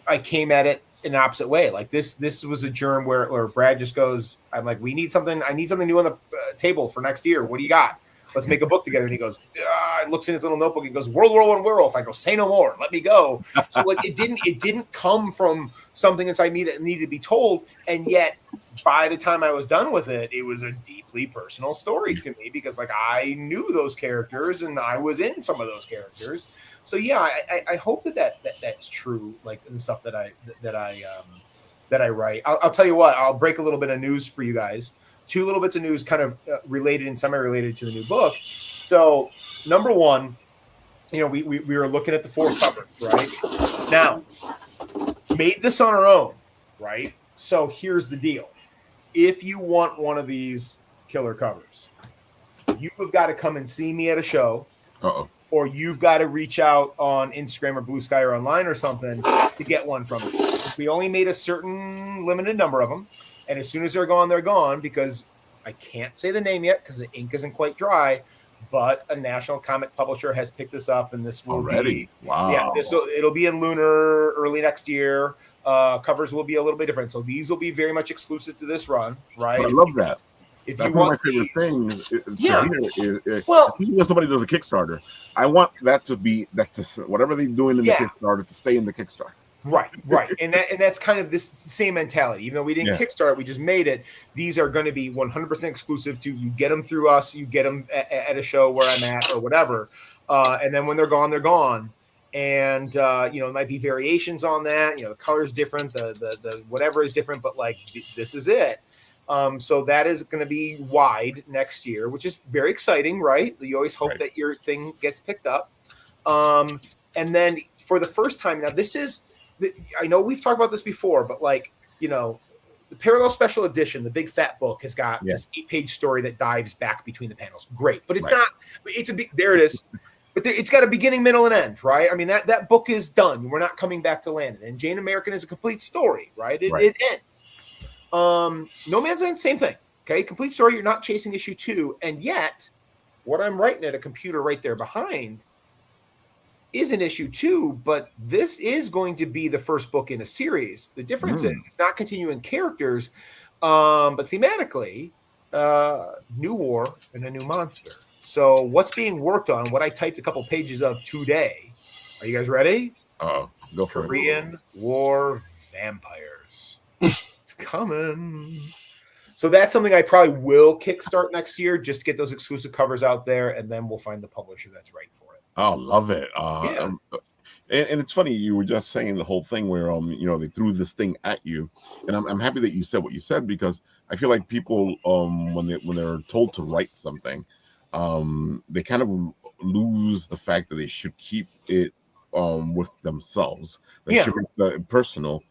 I came at it in an opposite way. Like this was a germ where Brad just goes, I'm like, I need something new on the table for next year. What do you got? Let's make a book together. And he goes, looks in his little notebook and goes, World War I werewolf. I go, say no more. Let me go. So like, it didn't come from something inside me that needed to be told. And yet by the time I was done with it, it was a deeply personal story to me, because like I knew those characters and I was in some of those characters. So yeah, I hope that's true, like in stuff that I write. I'll tell you what, I'll break a little bit of news for you guys. 2 little bits of news, kind of related and semi-related to the new book. So number one, we were looking at the 4 covers, right? Now, made this on our own, right? So here's the deal. if you want one of these killer covers, you have got to come and see me at a show. Or you've got to reach out on Instagram or Blue Sky or online or something to get one from it. We only made a certain limited number of them, and as soon as they're gone because I can't say the name yet because the ink isn't quite dry, but a national comic publisher has picked this up, and this will be it'll be in Lunar early next year. Covers will be a little bit different, so these will be very much exclusive to this run, right? I love that. If That's you one want of my favorite things. Well, when somebody does a Kickstarter, I want that to be whatever they're doing in the Kickstarter to stay in the Kickstarter. Right, and that's kind of this same mentality. Even though we didn't Kickstart, we just made it. These are going to be 100% exclusive to you. Get them through us. You get them at a show where I'm at or whatever. And then when they're gone, they're gone. And it might be variations on that. The color's different, the whatever is different, but like this is it. So that is going to be wide next year, which is very exciting, right? You always hope that your thing gets picked up. And then for the first time, now this is, I know we've talked about this before, but the Parallel Special Edition, the big fat book, has got this 8-page story that dives back between the panels. Great. But it's not, there it is. But it's got a beginning, middle, and end, right? I mean, that book is done. We're not coming back to Landon. And Jane American is a complete story, right? It ends. No Man's Land, same thing. Okay, complete story. You're not chasing issue 2, and yet what I'm writing at a computer right there behind is an issue 2, but this is going to be the first book in a series. The difference is it's not continuing characters, but thematically, new war and a new monster. So what's being worked on? What I typed a couple pages of today. Are you guys ready? Go for it. Korean War vampires. Coming. So that's something I probably will kickstart next year just to get those exclusive covers out there, and then we'll find the publisher that's right for it. Oh, love it. And it's funny, you were just saying the whole thing where they threw this thing at you, and I'm happy that you said what you said, because I feel like people when they're told to write something, they kind of lose the fact that they should keep it with themselves. They should make it personal.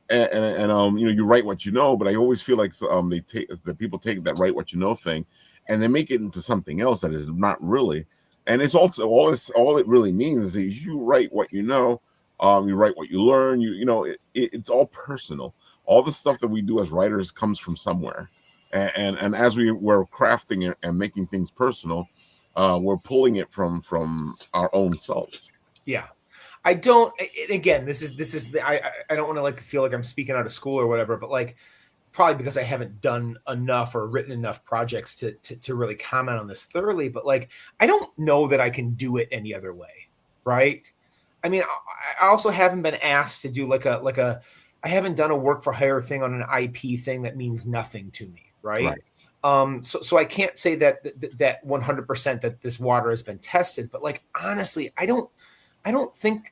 And you write what you know, but I always feel like people take that write what you know thing, and they make it into something else that is not really. And it's also all it really means is you write what you know, you write what you learn. It's all personal. All the stuff that we do as writers comes from somewhere, and as we're crafting it and making things personal, we're pulling it from our own selves. Yeah. I don't. Again, this is. I don't want to feel like I'm speaking out of school or whatever, but probably because I haven't done enough or written enough projects to really comment on this thoroughly. But I don't know that I can do it any other way, right? I mean, I also haven't been asked to do I haven't done a work for hire thing on an IP thing that means nothing to me, right? So I can't say that 100% that this water has been tested, but honestly, I don't think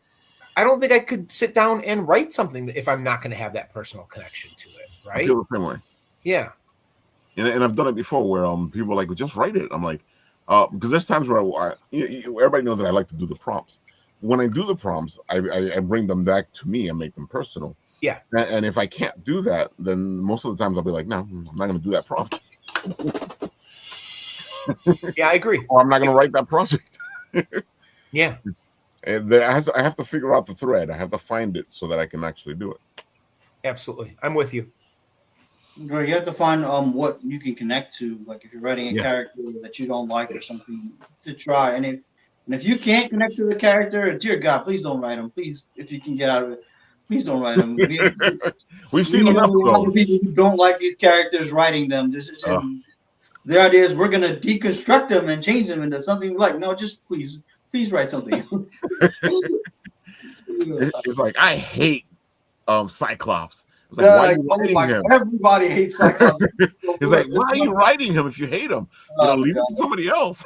I could sit down and write something if I'm not going to have that personal connection to it, right? I feel the same way. Yeah. And I've done it before where people are like, well, just write it. I'm like, because there's times where everybody knows that I like to do the prompts. When I do the prompts, I bring them back to me and make them personal. Yeah. And if I can't do that, then most of the times I'll be like, no, I'm not going to do that prompt. Yeah, I agree. Or I'm not going to write that project. Yeah. And I have to figure out the thread. I have to find it so that I can actually do it. Absolutely. I'm with you. You have to find what you can connect to. Like if you're writing a character that you don't like or something, to try. And if you can't connect to the character, dear God, please don't write them. Please, if you can get out of it, please don't write them. We've seen enough of those. People who don't like these characters writing them. Their idea is we're going to deconstruct them and change them into something like, no, just please write something. It's like, I hate Cyclops. It's like, why are you writing him? Everybody hates Cyclops. It's like, why are you writing him if you hate him? Leave it to somebody else.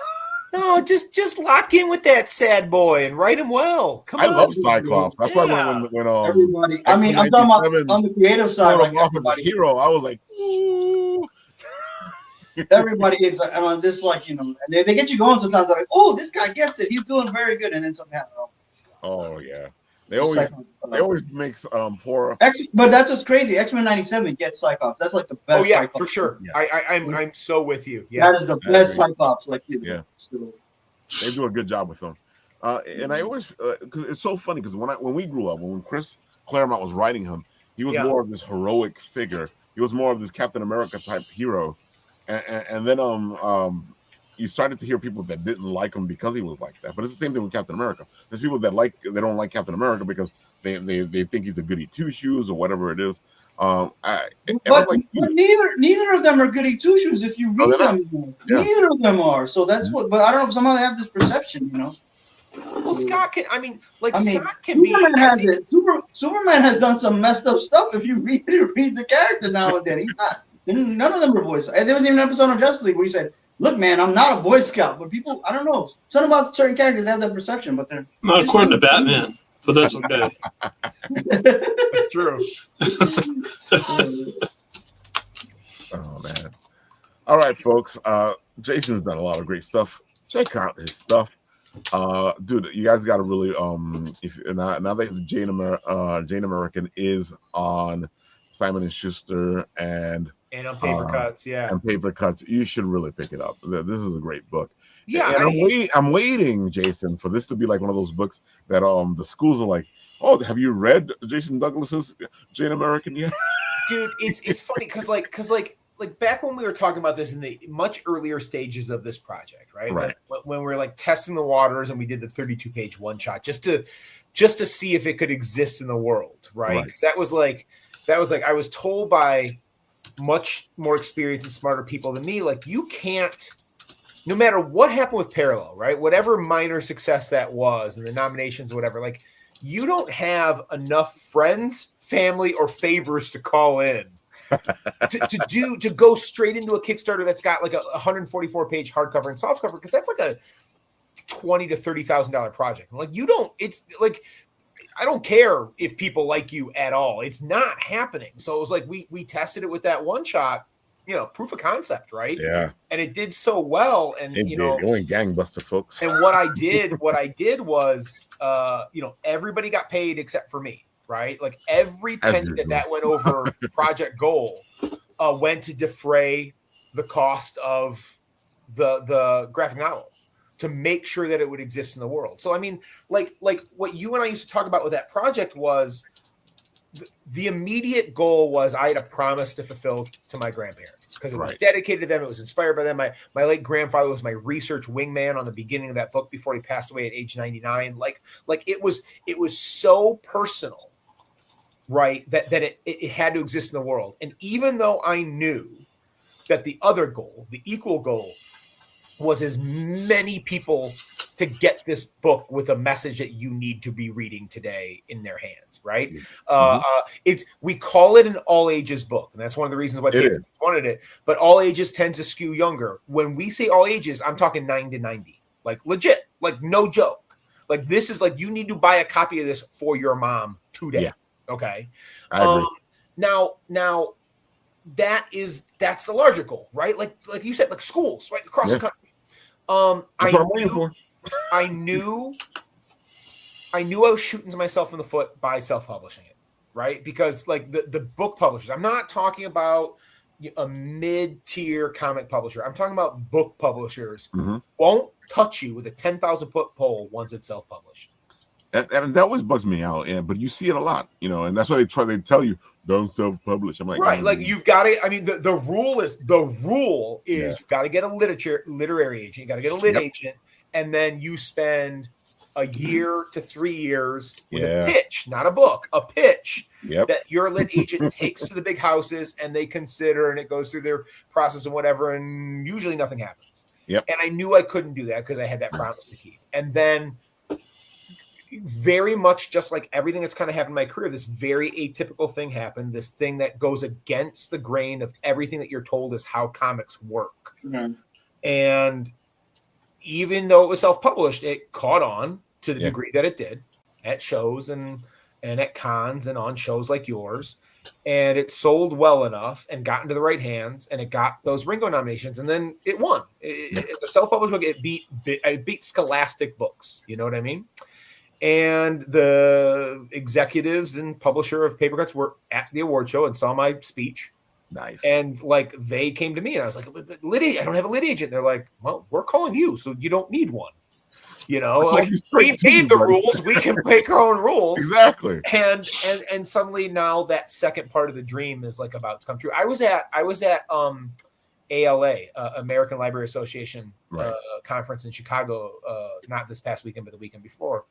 No, just lock in with that sad boy and write him well. Come on. I love Cyclops. That's why when everybody. I mean, I'm talking about on the creative side. Like everybody, hero, I was like, ooh. Everybody is, and I'm just and they get you going sometimes. Like, oh, this guy gets it. He's doing very good, and then something happens. Oh yeah, They always make poor. But that's what's crazy. X-Men '97 gets Cyclops. That's like the best. Oh yeah, Cyclops. for sure. Yeah. I'm so with you. Yeah, that is the best Cyclops. Like yeah, they do a good job with them. And I always because it's so funny because when we grew up, when Chris Claremont was writing him, he was more of this heroic figure. He was more of this Captain America type hero, and then you started to hear people that didn't like him because he was like that. But it's the same thing with Captain America. There's people that don't like Captain America because they think he's a goody two shoes or whatever it is. But neither of them are goody two shoes. If you read them, neither of them are. So that's what. But I don't know if somehow they have this perception, you know. Well, Scott can. Scott can Superman be. Superman has done some messed up stuff. If you read the character now and then, he's not. None of them are boys. There was even an episode of Justice League where he said, "Look, man, I'm not a Boy Scout." But people, I don't know. Something about certain characters have that perception, but they're not according to Batman. But that's okay. That's true. Oh man! All right, folks. Jason's done a lot of great stuff. Check out his stuff. Dude, you guys got to really if now that Jane American is on Simon & Schuster and on Paper Cuts, and Paper Cuts, you should really pick it up. This is a great book. Yeah, and I'm waiting, Jason, for this to be like one of those books that the schools are like, oh, have you read Jason Douglas's Jane American yet? Dude, it's funny because back when we were talking about this in the much earlier stages of this project, right? When we were like testing the waters and we did the 32-page one shot just to see if it could exist in the world, right? Because that was like I was told by much more experienced and smarter people than me, like you can't. No matter what happened with Parallel, right? Whatever minor success that was and the nominations, whatever, like you don't have enough friends, family, or favors to call in to go straight into a Kickstarter that's got like a 144-page hardcover and softcover, because that's like a $20,000 to $30,000 project. Like you don't, it's like I don't care if people like you at all. It's not happening. So it was like we tested it with that one shot. Proof of concept, right? Yeah. And it did so well. And it went gangbuster, folks. And what I did was everybody got paid except for me, right? Like every penny that went over project goal went to defray the cost of the graphic novel to make sure that it would exist in the world. So I mean, like what you and I used to talk about with that project was the immediate goal was I had a promise to fulfill to my grandparents because it was dedicated to them. It was inspired by them. My late grandfather was my research wingman on the beginning of that book before he passed away at age 99. Like it was so personal, right? That it had to exist in the world. And even though I knew that the other goal, the equal goal, was as many people to get this book with a message that you need to be reading today in their hands, right? We call it an all ages book, and that's one of the reasons why people wanted it. But all ages tends to skew younger. When we say all ages, I'm talking 9 to 90, like legit, like no joke. Like this is like you need to buy a copy of this for your mom today. Yeah. Okay. I agree. Now that's the larger goal, right? Like you said, like schools, right across the country. That's what I'm waiting for. I knew I was shooting myself in the foot by self-publishing it, right? Because like the book publishers, I'm not talking about a mid-tier comic publisher. I'm talking about book publishers won't touch you with a 10,000-foot pole once it's self-published. And that always bugs me out. But you see it a lot, and that's why they tell you don't self-publish. I'm like, right, like you've got to. I mean, the rule is you've got to get a literary agent. You got to get a lit agent, and then you spend a year to 3 years with a pitch, not a book, a pitch that your lit agent takes to the big houses, and they consider, and it goes through their process and whatever, and usually nothing happens. And I knew I couldn't do that because I had that promise to keep, and then. Very much just like everything that's kind of happened in my career, this very atypical thing happened, this thing that goes against the grain of everything that you're told is how comics work. And even though it was self-published, it caught on to the degree that it did at shows and at cons and on shows like yours. And it sold well enough and got into the right hands, and it got those Ringo nominations, and then it won. It's a self-published book. It beat Scholastic books. You know what I mean? And the executives and publisher of Paper Cuts were at the award show and saw my speech. Nice. And like they came to me and I was like, I don't have a lit agent. They're like, well, we're calling you, so you don't need one. You know, like we made the rules, we can make our own rules. Exactly. And suddenly now that second part of the dream is like about to come true. I was at ALA, American Library Association conference in Chicago, not this past weekend, but the weekend before.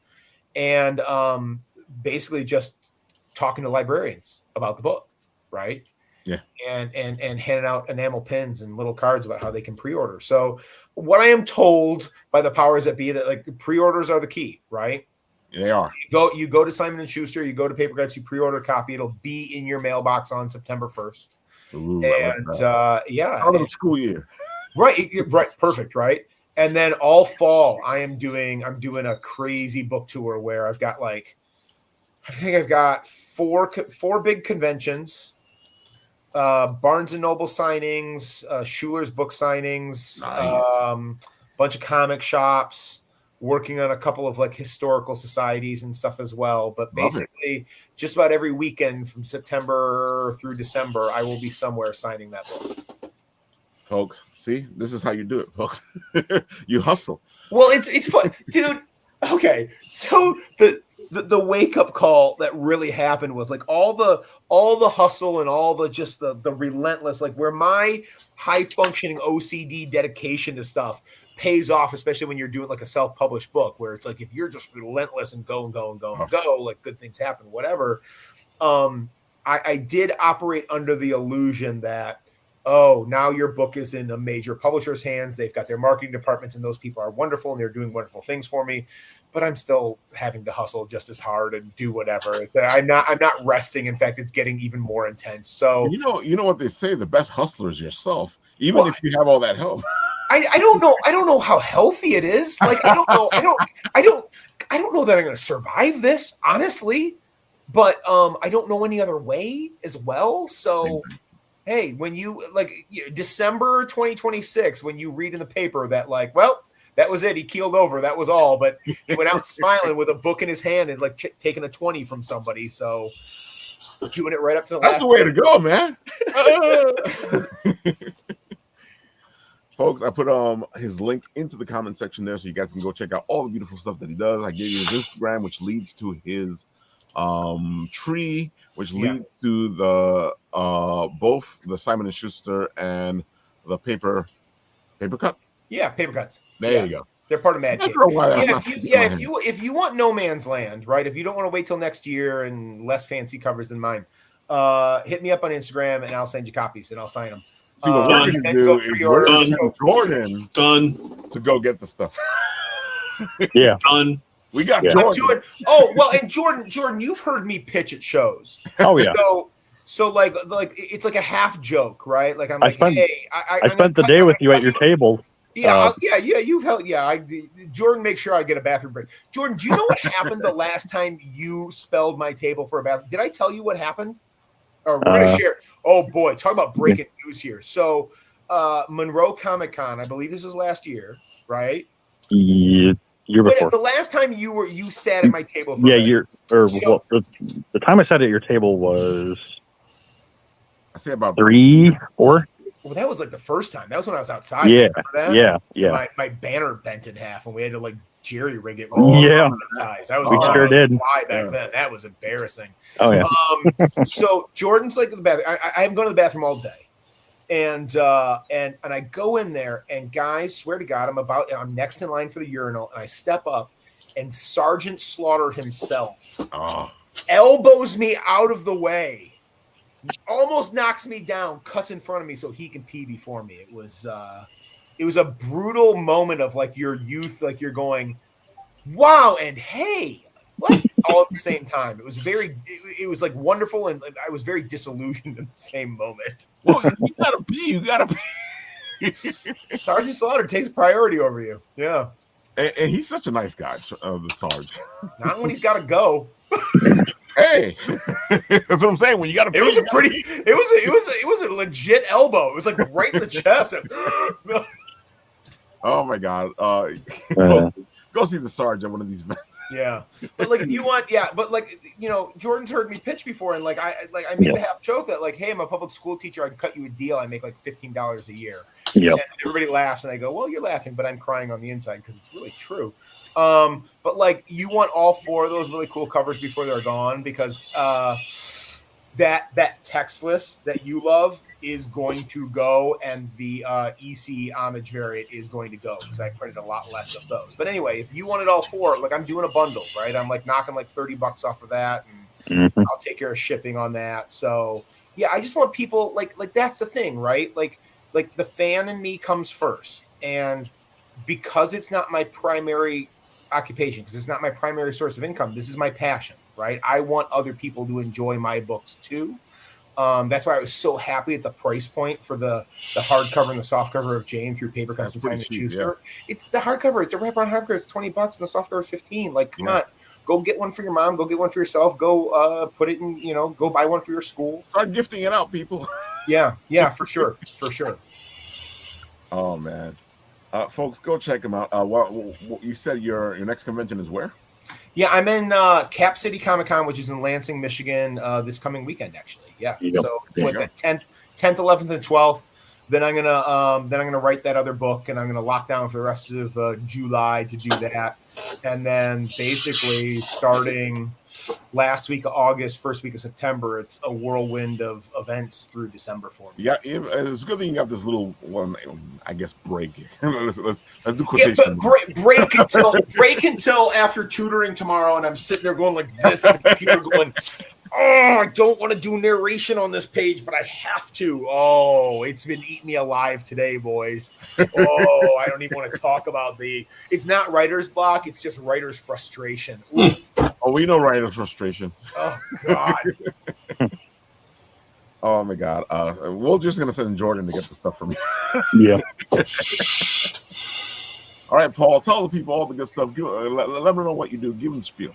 And basically just talking to librarians about the book, right? Yeah. And handing out enamel pins and little cards about how they can pre-order. So what I am told by the powers that be that like pre-orders are the key, right? They are. You go to Simon & Schuster, you go to Paper Cuts, you pre-order a copy. It'll be in your mailbox on September 1st. Ooh, and yeah. Out of the school year. Right. Perfect. Right. And then all fall, I'm doing a crazy book tour where I've got like, I think I've got four big conventions, Barnes and Noble signings, Schuler's book signings, bunch of comic shops, working on a couple of like historical societies and stuff as well. But basically, just about every weekend from September through December, I will be somewhere signing that book. Folks, see, this is how you do it, folks. You hustle. Well, it's fun, dude. Okay, so the wake up call that really happened was like all the hustle and all the just the relentless, like where my high functioning OCD dedication to stuff pays off, especially when you're doing like a self-published book where it's like if you're just relentless and go, like good things happen, whatever. I did operate under the illusion that, oh, now your book is in a major publisher's hands. They've got their marketing departments and those people are wonderful and they're doing wonderful things for me. But I'm still having to hustle just as hard and do whatever. I'm not resting. In fact, it's getting even more intense. So you know what they say: the best hustler is yourself, even if you have all that help. I don't know how healthy it is. Like I don't know that I'm going to survive this, honestly. But I don't know any other way as well. So hey, when you like December 2026, when you read in the paper that like, well, that was it. He keeled over. That was all. But he went out smiling with a book in his hand and like taking a 20 from somebody. So doing it right up to the last. That's the way to go, man. Folks, I put his link into the comment section there so you guys can go check out all the beautiful stuff that he does. I gave you his Instagram, which leads to his tree, which leads to the both the Simon & Schuster and the paper cut. Yeah, Paper Cuts. There you go. They're part of Mad Cave. If you want No Man's Land, right? If you don't want to wait till next year and less fancy covers than mine, hit me up on Instagram and I'll send you copies and I'll sign them. See, what we're going to do is we're going to Jordan to go get the stuff. Yeah. Done. We got Jordan. And Jordan, you've heard me pitch at shows. Oh, yeah. So like it's like a half joke, right? Like I spent the day with you at your table. Yeah, you've held. Yeah, Jordan, make sure I get a bathroom break. Jordan, do you know what happened the last time you spelled my table for a bathroom? Did I tell you what happened? Or we're gonna share. Oh boy, talk about breaking news here. So, Monroe Comic Con, I believe this was last year, right? Year before. The last time you sat at my table. For the time I sat at your table was. I say about 3, 4. Well, that was like the first time. That was when I was outside. Yeah. My banner bent in half, and we had to like jerry rig it. Yeah, that was sure did. Fly back then. That was embarrassing. Oh yeah. So Jordan's like in the bathroom. I haven't gone to the bathroom all day, and I go in there, and guys, swear to God, I'm next in line for the urinal, and I step up, and Sergeant Slaughter himself elbows me out of the way. Almost knocks me down, cuts in front of me so he can pee before me. It was a brutal moment of like your youth, like you're going, wow, and hey, what? All at the same time. It was like wonderful, and I was very disillusioned in the same moment. Well, you gotta pee. Sergeant Slaughter takes priority over you. Yeah. And he's such a nice guy, the Sarge. Not when he's gotta go. Hey, that's what I'm saying. When you got to, it was a legit elbow. It was like right in the chest. Oh my God! Go see the Sarge at one of these events. Yeah, but like if you want, but like Jordan's heard me pitch before, and I make the half joke that hey, I'm a public school teacher. I can cut you a deal. I make like $15 a year. Yeah. And everybody laughs, and I go, well, you're laughing, but I'm crying on the inside because it's really true. But you want all 4 of those really cool covers before they're gone, because that text list that you love is going to go, and the EC homage variant is going to go, because I printed a lot less of those. But anyway, if you wanted all 4, I'm doing a bundle, right? I'm knocking $30 off of that, and I'll take care of shipping on that. So yeah, I just want people that's the thing, right? Like the fan in me comes first, and because it's not my primary occupation, because it's not my primary source of income, this is my passion, right? I want other people to enjoy my books too. That's why I was so happy at the price point for the hardcover and the softcover of Jane through Paper Cuts and Simon & Schuster. Yeah. It's the hardcover. It's a wraparound hardcover. It's $20, and the softcover is $15. Come on, go get one for your mom. Go get one for yourself. Go put it in. Go buy one for your school. Start gifting it out, people. Yeah, for sure. Oh man, folks, go check them out. What you said your next convention is where? Yeah, I'm in Cap City Comic Con, which is in Lansing, Michigan, this coming weekend, actually. Yeah, so the 10th, 11th, and 12th. Then I'm gonna write that other book, and I'm gonna lock down for the rest of July to do that, and then basically starting last week of August, first week of September, it's a whirlwind of events through December for me. Yeah, it's a good thing you got this little one, I guess, break. let's do quotation. Yeah, but break until after tutoring tomorrow, and I'm sitting there going like this at the computer going, oh, I don't want to do narration on this page, but I have to. Oh, it's been eating me alive today, boys. Oh, I don't even want to talk about it's not writer's block, it's just writer's frustration. Ooh. Oh, we know writer's frustration. Oh, God. Oh, my God. We're just going to send Jordan to get the stuff from you. Yeah. All right, Paul, tell the people all the good stuff. Let them know what you do. Give them the spiel.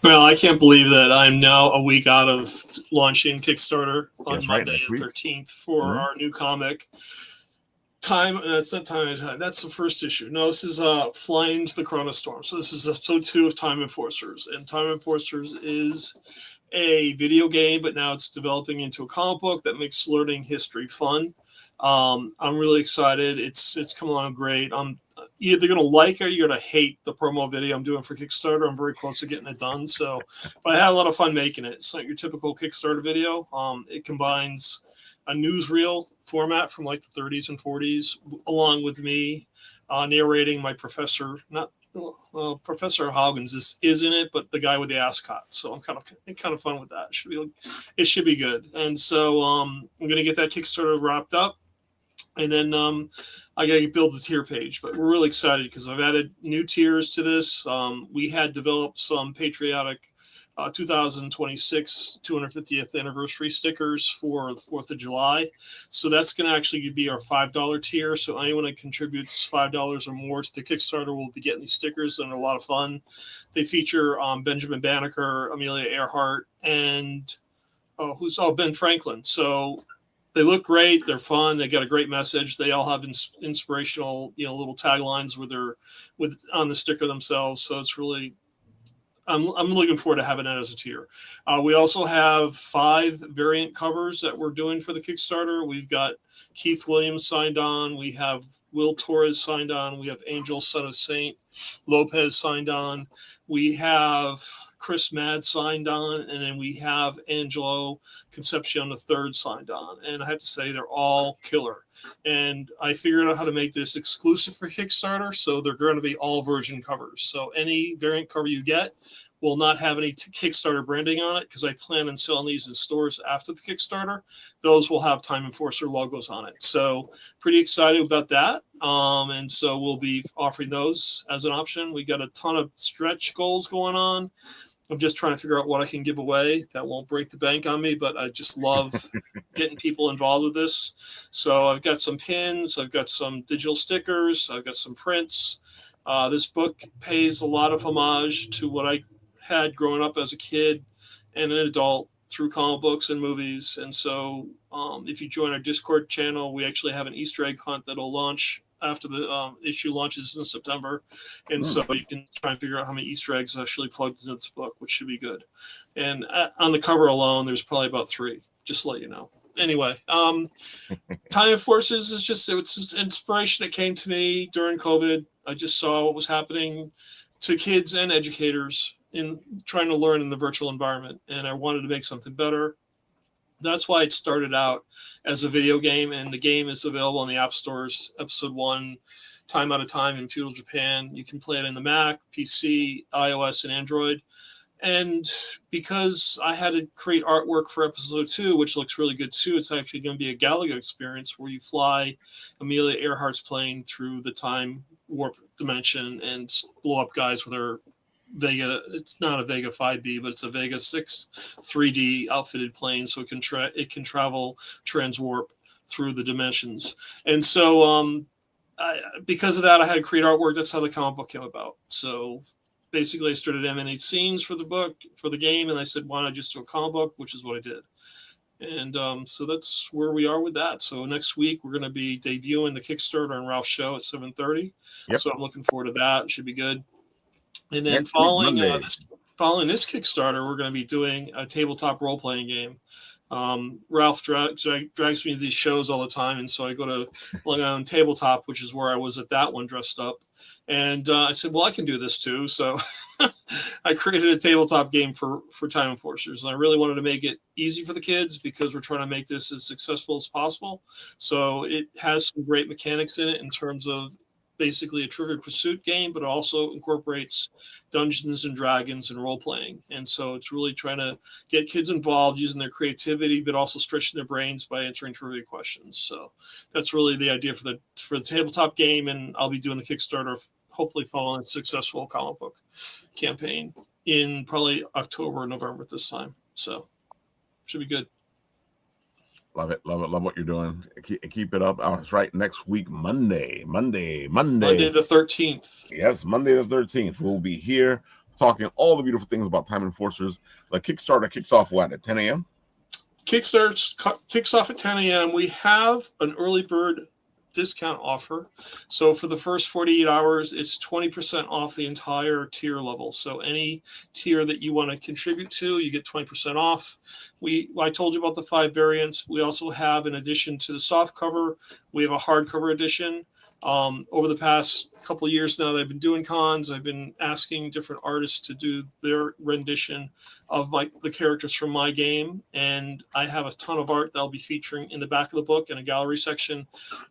Well, I can't believe that I'm now a week out of launching Kickstarter on Monday the 13th for our new comic. That's not time. That's the first issue. No, this is Flying to the Corona Storm. So this is episode 2 of Time Enforcers. And Time Enforcers is a video game, but now it's developing into a comic book that makes learning history fun. I'm really excited. It's coming along great. I'm either going to like or you're going to hate the promo video I'm doing for Kickstarter. I'm very close to getting it done. So, but I had a lot of fun making it. It's not your typical Kickstarter video. It combines a newsreel format from like the 30s and 40s, along with me narrating my professor. Professor Hoggins is in it, but the guy with the ascot. So I'm kind of fun with that. It should be good. And so I'm going to get that Kickstarter wrapped up, and then I got to build the tier page. But we're really excited because I've added new tiers to this. We had developed some patriotic 2026 250th anniversary stickers for the 4th of July. So that's going to actually be our $5 tier. So anyone that contributes $5 or more to the Kickstarter will be getting these stickers, and they're a lot of fun. They feature Benjamin Banneker, Amelia Earhart, and Ben Franklin. So they look great. They're fun. They got a great message. They all have inspirational, little taglines on the sticker themselves. So it's really, I'm looking forward to having that as a tier. We also have 5 variant covers that we're doing for the Kickstarter. We've got Keith Williams signed on. We have Will Torres signed on. We have Angel, Son of Saint Lopez signed on. We have Chris Mad signed on, and then we have Angelo Concepcion III signed on. And I have to say, they're all killer. And I figured out how to make this exclusive for Kickstarter, so they're going to be all virgin covers. So any variant cover you get will not have any Kickstarter branding on it, because I plan on selling these in stores after the Kickstarter. Those will have Time Enforcer logos on it. So pretty excited about that. And so we'll be offering those as an option. We got a ton of stretch goals going on. I'm just trying to figure out what I can give away that won't break the bank on me, but I just love getting people involved with this. So I've got some pins, I've got some digital stickers, I've got some prints. This book pays a lot of homage to what I had growing up as a kid and an adult through comic books and movies. And so if you join our Discord channel, we actually have an Easter egg hunt that'll launch after the issue launches in September, and so you can try and figure out how many Easter eggs actually plugged into this book, which should be good. And on the cover alone, there's probably about 3. Just to let you know. Anyway, Time of Forces is just it's inspiration that came to me during COVID. I just saw what was happening to kids and educators in trying to learn in the virtual environment, and I wanted to make something better. That's why it started out as a video game, and the game is available on the app stores. Episode 1, Time Out of Time in feudal Japan. You can play it in the Mac, PC, iOS, and Android. And because I had to create artwork for episode 2, which looks really good too, it's actually going to be a Galaga experience where you fly Amelia Earhart's plane through the time warp dimension and blow up guys with her Vega. It's not a Vega 5B, but it's a Vega 6 3D outfitted plane, so it can travel transwarp through the dimensions. And so because of that, I had to create artwork. That's how the comic book came about. So basically, I started emanating scenes for the book, for the game, and I said, why not just do a comic book, which is what I did. And so that's where we are with that. So next week, we're going to be debuting the Kickstarter on Ralph's show at 7:30. Yep. So I'm looking forward to that. It should be good. And then following this Kickstarter, we're going to be doing a tabletop role-playing game. Ralph drags me to these shows all the time, and so I go to Long Island Tabletop, which is where I was at that one dressed up. And I said, well, I can do this too. So I created a tabletop game for Time Enforcers. And I really wanted to make it easy for the kids because we're trying to make this as successful as possible. So it has some great mechanics in it in terms of basically a Trivial Pursuit game, but it also incorporates Dungeons and Dragons and role playing. And so it's really trying to get kids involved using their creativity, but also stretching their brains by answering trivia questions. So that's really the idea for the tabletop game. And I'll be doing the Kickstarter, hopefully following a successful comic book campaign in probably October or November at this time. So should be good. Love it. Love what you're doing. Keep it up. It's right next week, Monday the 13th. Yes, Monday the 13th. We'll be here talking all the beautiful things about Time Enforcers. The Kickstarter kicks off at 10 a.m.? Kickstarter kicks off at 10 a.m. We have an early bird discount offer. So for the first 48 hours, it's 20% off the entire tier level. So any tier that you want to contribute to, you get 20% off. I told you about the 5 variants. We also have, in addition to the soft cover, we have a hardcover edition. Over the past couple of years now that I've been doing cons, I've been asking different artists to do their rendition of the characters from my game, and I have a ton of art that I'll be featuring in the back of the book in a gallery section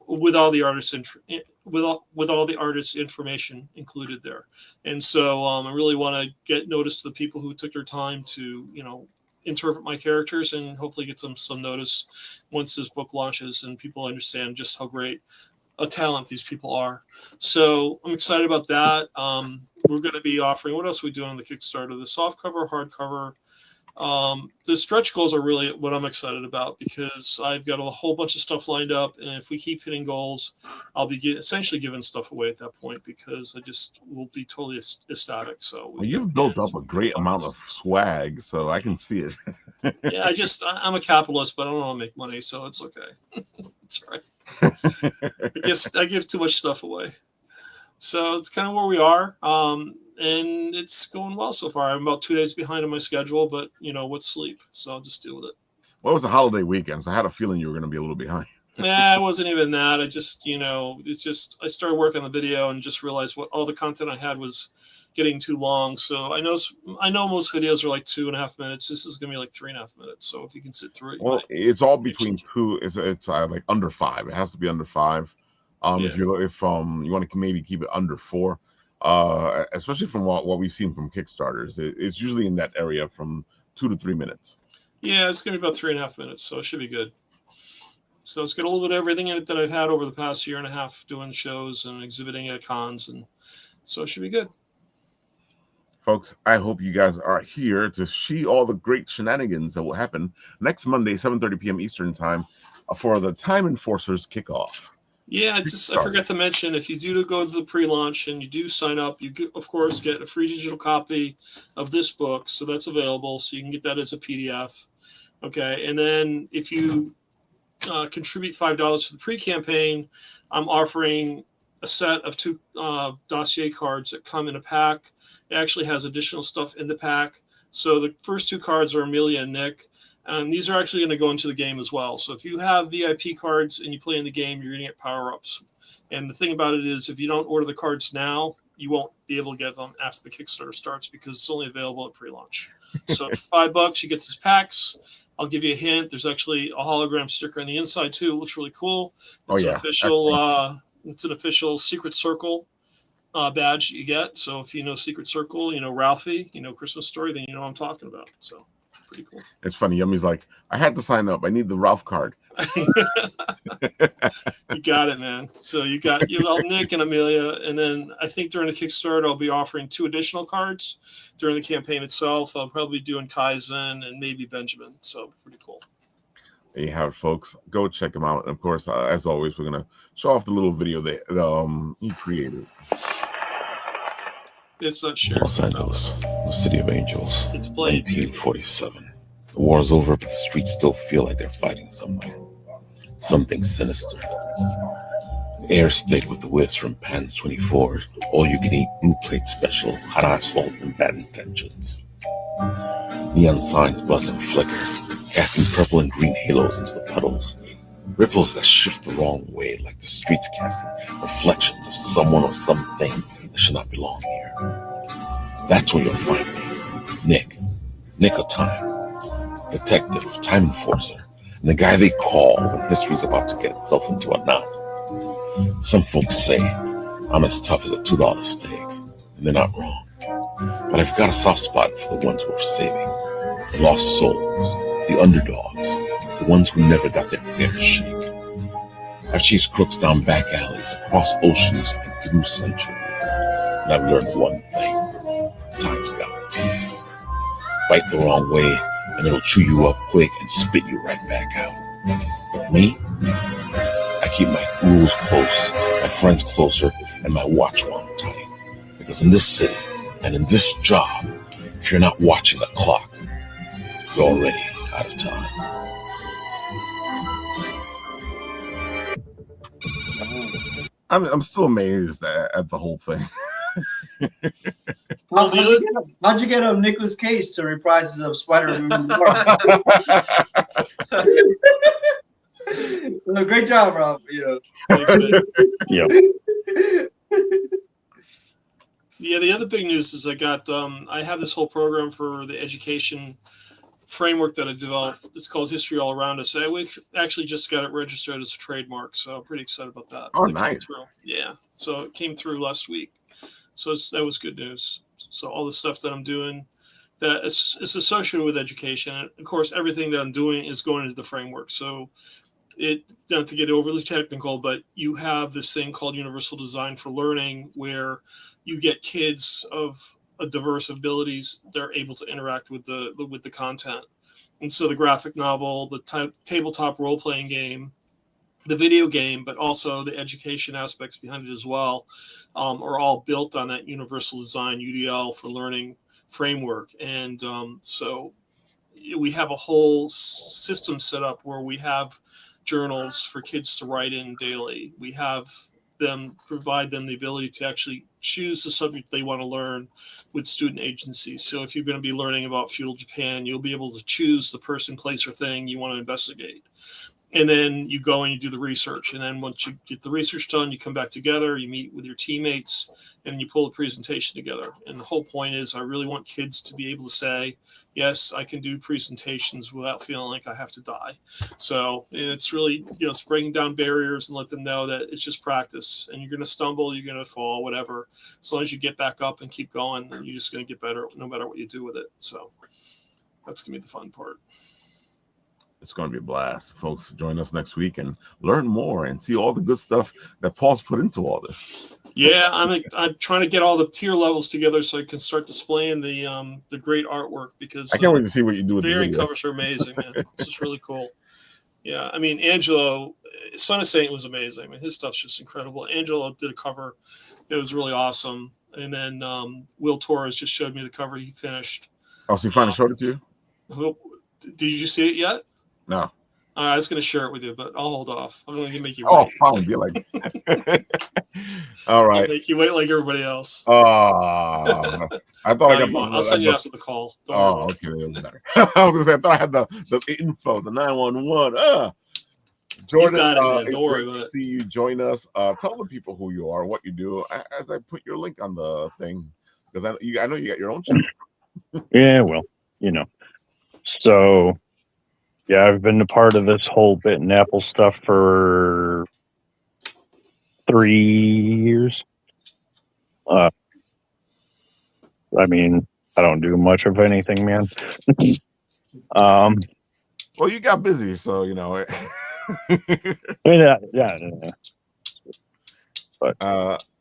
with all the artists with all the artists' information included there. And so I really want to get notice to the people who took their time to interpret my characters and hopefully get some notice once this book launches and people understand just how great a talent these people are. So I'm excited about that. We're going to be offering, what else are we doing on the Kickstarter? The soft cover, hardcover. The stretch goals are really what I'm excited about because I've got a whole bunch of stuff lined up. And if we keep hitting goals, I'll be essentially giving stuff away at that point because I just will be totally ecstatic. So you've built up a great amount of swag, so I can see it. Yeah, I'm a capitalist, but I don't want to make money, so it's okay. It's all right. I give too much stuff away. So it's kind of where we are. And it's going well so far. I'm about 2 days behind on my schedule, but what's sleep? So I'll just deal with it. Well, it was a holiday weekend, so I had a feeling you were going to be a little behind. Nah, it wasn't even that. I just, I started working on the video and just realized what all the content I had was getting too long. So I know most videos are like 2.5 minutes. This is going to be like 3.5 minutes. So if you can sit through it. Well, it's all between 2. It's like under 5. It has to be under 5. If you want to maybe keep it under 4, especially from what we've seen from Kickstarters, it's usually in that area from 2 to 3 minutes. Yeah, it's going to be about 3.5 minutes. So it should be good. So it's got a little bit of everything in it that I've had over the past year and a half doing shows and exhibiting at cons. And so it should be good. Folks, I hope you guys are here to see all the great shenanigans that will happen next Monday, 7:30 p.m. Eastern Time for the Time Enforcers kickoff. Yeah, I forgot to mention, if you do go to the pre-launch and you do sign up, you of course get a free digital copy of this book. So that's available. So you can get that as a PDF. Okay. And then if you contribute $5 to the pre-campaign, I'm offering a set of 2 dossier cards that come in a pack. It actually has additional stuff in the pack. So the first 2 cards are Amelia and Nick. And these are actually going to go into the game as well. So if you have VIP cards and you play in the game, you're going to get power-ups. And the thing about it is, if you don't order the cards now, you won't be able to get them after the Kickstarter starts because it's only available at pre-launch. So for $5, you get these packs. I'll give you a hint. There's actually a hologram sticker on the inside too. It looks really cool. It's an official. It's an official Secret Circle badge you get. So if you know Secret Circle, you know Ralphie, you know Christmas Story, then you know what I'm talking about. So pretty cool. It's funny. Yummy's like, I had to sign up. I need the Ralph card. You got it, man. So you got Nick and Amelia, and then I think during the Kickstarter I'll be offering 2 additional cards during the campaign itself. I'll probably be doing Kaizen and maybe Benjamin. So pretty cool. There you have it, folks. Go check them out. And of course, as always, we're gonna show off the little video that he created. It's not shared. Los Angeles, the city of angels. It's played. 1947. The war's over, but the streets still feel like they're fighting somewhere. Something sinister. The air's thick with the whiffs from Pan's 24, all-you-can-eat blue plate special, hot asphalt, and bad intentions. Neon signs buzz and flicker, casting purple and green halos into the puddles. Ripples that shift the wrong way, like the streets casting reflections of someone or something that should not belong here. That's when you'll find me, Nick of Time, detective, time enforcer, and the guy they call when history's about to get itself into a knot. Some folks say I'm as tough as a $2 steak, and they're not wrong. But I've got a soft spot for the ones worth saving, the lost souls, the underdogs, the ones who never got their fair shake. I've chased crooks down back alleys, across oceans, and through centuries. And I've learned one thing: time's got teeth. Bite the wrong way, and it'll chew you up quick and spit you right back out. But me, I keep my rules close, my friends closer, and my watch wound tight. Because in this city, and in this job, if you're not watching the clock, you're already out of time. I'm still amazed at the whole thing. How'd you get Nicolas Cage to reprise of Spider-Man? Well, great job, Rob. Yeah. Yeah, the other big news is I have this whole program for the education framework that I developed. It's called History All Around Us. We actually just got it registered as a trademark, so I'm pretty excited about that. Oh, nice. Yeah, so it came through last week. So that was good news. So all the stuff that I'm doing that is associated with education, and of course, everything that I'm doing is going into the framework. So not to get overly technical, but you have this thing called Universal Design for Learning, where you get kids of diverse abilities. They're able to interact with the content. And so the graphic novel, the tabletop role-playing game, the video game, but also the education aspects behind it as well, are all built on that Universal Design UDL for Learning framework. And so we have a whole system set up where we have journals for kids to write in daily. We have provide them the ability to actually choose the subject they want to learn with student agencies. So if you're going to be learning about feudal Japan, you'll be able to choose the person, place, or thing you want to investigate. And then you go and you do the research. And then once you get the research done, you come back together, you meet with your teammates, and you pull a presentation together. And the whole point is I really want kids to be able to say, yes, I can do presentations without feeling like I have to die. So it's really, it's breaking down barriers and let them know that it's just practice. And you're going to stumble, you're going to fall, whatever. As long as you get back up and keep going, then you're just going to get better no matter what you do with it. So that's going to be the fun part. It's going to be a blast. Folks, join us next week and learn more and see all the good stuff that Paul's put into all this. Yeah, I'm trying to get all the tier levels together so I can start displaying the great artwork, because I can't wait to see what you do with the the variant video. covers are amazing, man. It's just really cool. Yeah, I mean, Angelo, Son of Saint was amazing. I mean, his stuff's just incredible. Angelo did a cover. It was really awesome. And then Will Torres just showed me the cover he finished. Oh, so you finally showed it to you? Did you see it yet? No. I was going to share it with you, but I'll hold off. I'm going to make you Oh, wait. fine. Be like, all right. I'll make you wait like everybody else. I thought I got. I'll send you after the call. Don't Oh, worry. okay, that was better. I was gonna say I thought I had the info, the 911. Jordan, got it, man. it's Don't worry great about to it. see you join us. Tell the people who you are, what you do, as I put your link on the thing, because I know you got your own channel. Yeah, well, you know. So, yeah, I've been a part of this whole Bitten Apple stuff for 3 years. I mean, I don't do much of anything, man. um, Well, you got busy, so you know. yeah. But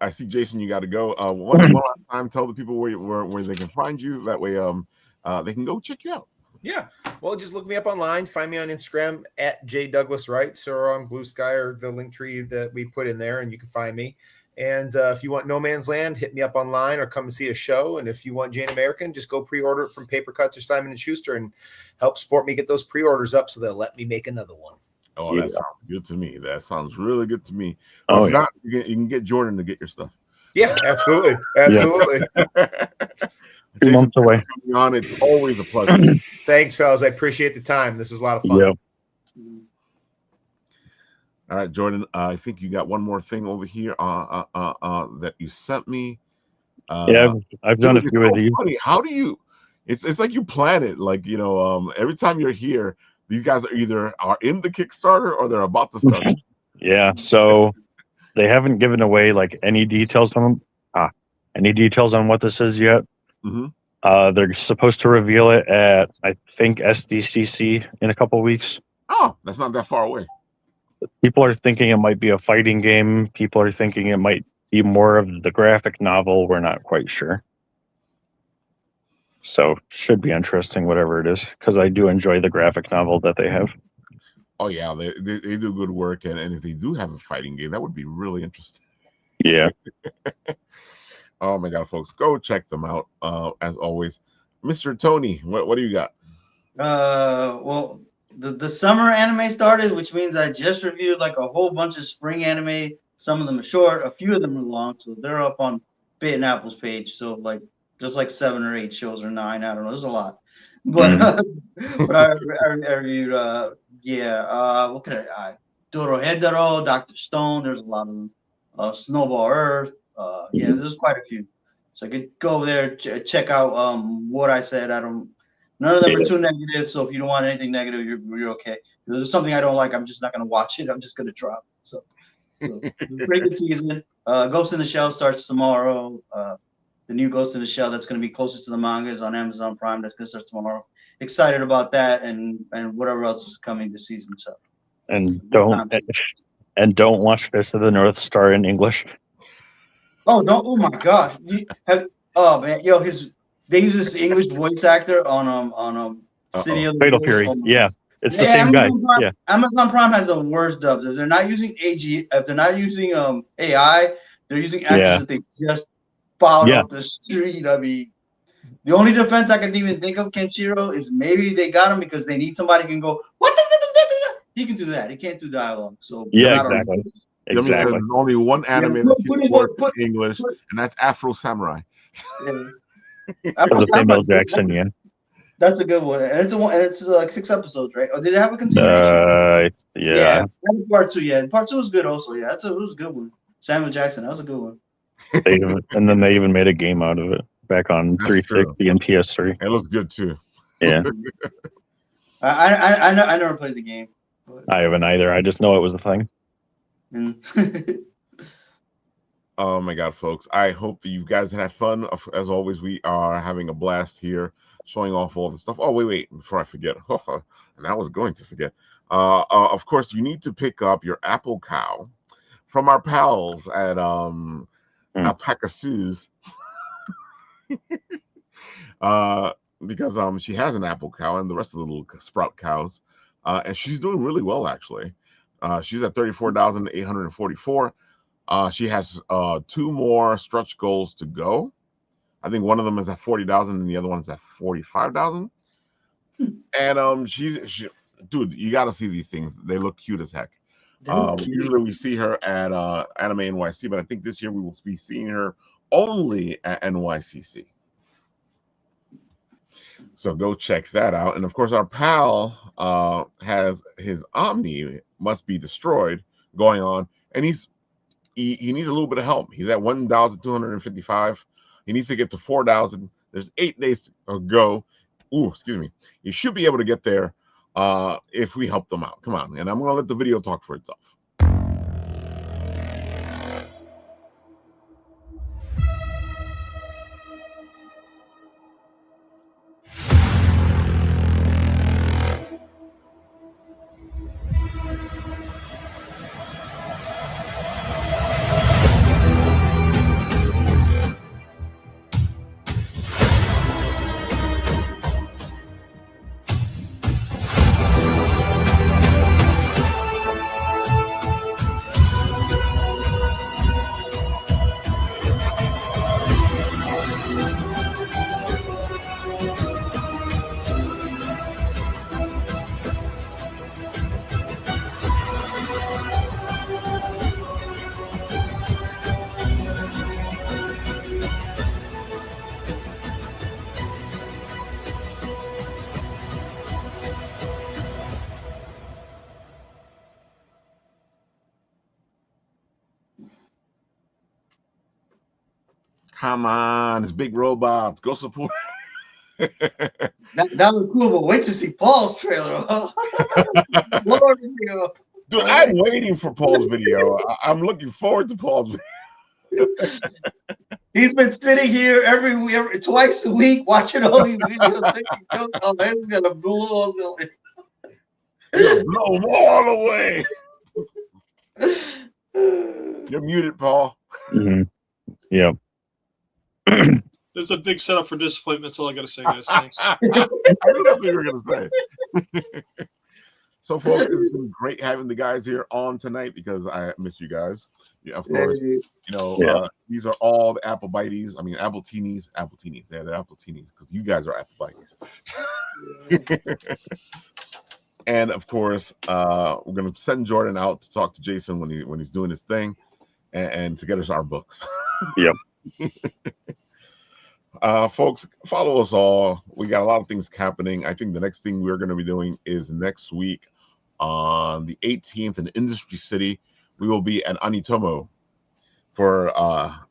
I see Jason. You got to go. One last time, tell the people where they can find you. That way, they can go check you out. Yeah. Well, just look me up online. Find me on Instagram at @JDouglasWrites or on Blue Sky or the link tree that we put in there, and you can find me. And if you want No Man's Land, hit me up online or come and see a show. And if you want Jane American, just go pre-order it from Paper Cuts or Simon & Schuster and help support me get those pre-orders up so they'll let me make another one. Oh, that sounds good to me. That sounds really good to me. Well, if not, you can get Jordan to get your stuff. Yeah, absolutely. Absolutely. Yeah. 2 Jason, months away. Coming on, it's always a pleasure. Thanks, fellas. I appreciate the time. This was a lot of fun. Yeah. All right, Jordan. I think you got one more thing over here that you sent me. Yeah, I've done a few of these. Funny. How do you? It's like you plan it. Like every time you're here, these guys are either in the Kickstarter or they're about to start. Yeah. So they haven't given away like any details on what this is yet. Mm-hmm. They're supposed to reveal it at, I think, SDCC in a couple weeks. Oh, that's not that far away. People are thinking it might be a fighting game. People are thinking it might be more of the graphic novel. We're not quite sure. So should be interesting, whatever it is, because I do enjoy the graphic novel that they have. Oh yeah, they do good work, and if they do have a fighting game, that would be really interesting. Yeah. Oh my god, folks, go check them out. As always, Mr. Tony, what do you got? Well, the summer anime started, which means I just reviewed like a whole bunch of spring anime. Some of them are short, a few of them are long, so they're up on Bitten Apple's page. So like there's like 7 or 8 shows or 9, I don't know. There's a lot, but but I reviewed what could I Dorohedoro, Dr. Stone. There's a lot of them. Snowball Earth. Yeah, there's quite a few. So I could go over there check out what I said. None of them are too negative. So if you don't want anything negative, you're okay. If there's something I don't like, I'm just not gonna watch it. I'm just gonna drop it. So pretty good season. Ghost in the Shell starts tomorrow. The new Ghost in the Shell that's gonna be closest to the manga is on Amazon Prime. That's gonna start tomorrow. Excited about that and whatever else is coming this season. So and don't watch Fist of the North Star in English. Oh my gosh! Oh man, they use this English voice actor on City of the Fatal Wolves. Fury. Oh, yeah, it's the same guy. Yeah, Amazon Prime has the worst dubs. If they're not using if they're not using AI, they're using actors that they just followed off the street. I mean, the only defense I can even think of Kenshiro is maybe they got him because they need somebody who can go what. He can do that. He can't do dialogue. So yeah, exactly. Exactly. There's only one anime that speaks English, and that's Afro Samurai. For Samuel Jackson, yeah. That's a good one, and it's like 6 episodes, right? Or did it have a continuation? Yeah. That part 2, yeah. Part 2 was good, also. Yeah, it was a good one. Samuel Jackson, that was a good one. And then they even made a game out of it back on 360 and PS3. It looks good too. Yeah. I never played the game. But... I haven't either. I just know it was a thing. Oh my god, folks. I hope that you guys had fun. As always, we are having a blast here, showing off all the stuff. Oh, wait, before I forget. And I was going to forget. Of course, you need to pick up your Apple Cow from our pals at Alpaca Sue's. Because she has an Apple Cow and the rest of the little sprout cows. And she's doing really well, actually. She's at 34,844. She has 2 more stretch goals to go. I think one of them is at 40,000 and the other one is at 45,000. And dude, you got to see these things. They look cute as heck. They're cute. Usually we see her at Anime NYC, but I think this year we will be seeing her only at NYCC. So go check that out. And of course, our pal has his Omni Must Be Destroyed going on, and he needs a little bit of help. He's at 1,255. He needs to get to 4,000. There's 8 days to go. Ooh, excuse me. He should be able to get there if we help them out. Come on, and I'm gonna let the video talk for itself. Come on, it's big robots. Go support. That was cool, but wait to see Paul's trailer. Lord, Dude, I'm waiting for Paul's video. I'm looking forward to Paul's video. He's been sitting here every twice a week watching all these videos. Taking notes. Oh, that's gonna blow us. Blow them all away. You're muted, Paul. Mm-hmm. Yeah. It's a big setup for disappointment. That's all I got to say, guys. Thanks. I knew that's what you were going to say. So, folks, it's been great having the guys here on tonight because I miss you guys. Yeah, of course. You know, these are all the Apple Bites. I mean, Apple Teenies. Yeah, they're Apple Teenies because you guys are Apple Bites. And of course, we're going to send Jordan out to talk to Jason when he's doing his thing, and to get us our book. Yep. Folks, follow us all. We got a lot of things happening. I think the next thing we're going to be doing is next week on the 18th in Industry City. We will be at Anitomo for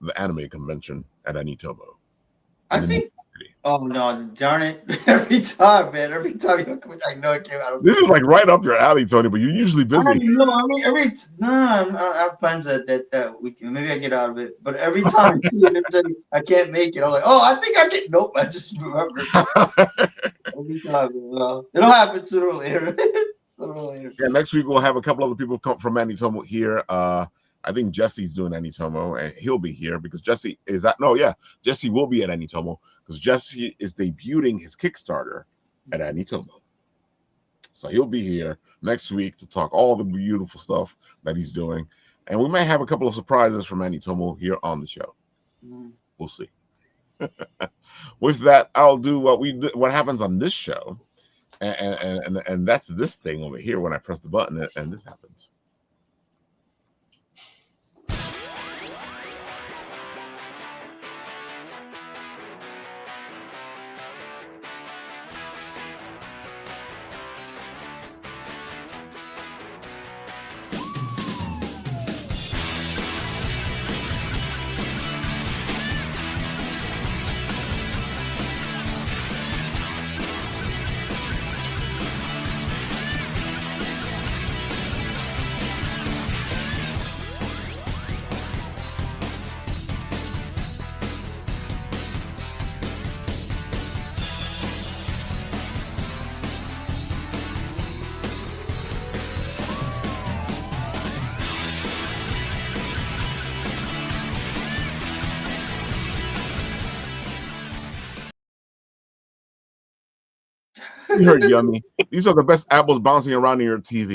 the anime convention at Anitomo. I think. Oh no! Darn it! Every time, man. Every time you come, I know it came out. This is like right up your alley, Tony. But you're usually busy. I mean, I have plans that weekend. Maybe I get out of it. But every time I can't make it, I'm like, oh, I think I get. Nope, I just remember. Every time, it'll happen sooner or later. Yeah, next week we'll have a couple other people come from Anitomo here. I think Jesse's doing Anitomo, and he'll be here because Jesse is at. No, yeah, Jesse will be at Anitomo because Jesse is debuting his Kickstarter at Anitomo. So he'll be here next week to talk all the beautiful stuff that he's doing, and we might have a couple of surprises from Anitomo here on the show. We'll see. With that, I'll do what happens on this show, and that's this thing over here when I press the button and this happens. You heard yummy. These are the best apples bouncing around in your TV.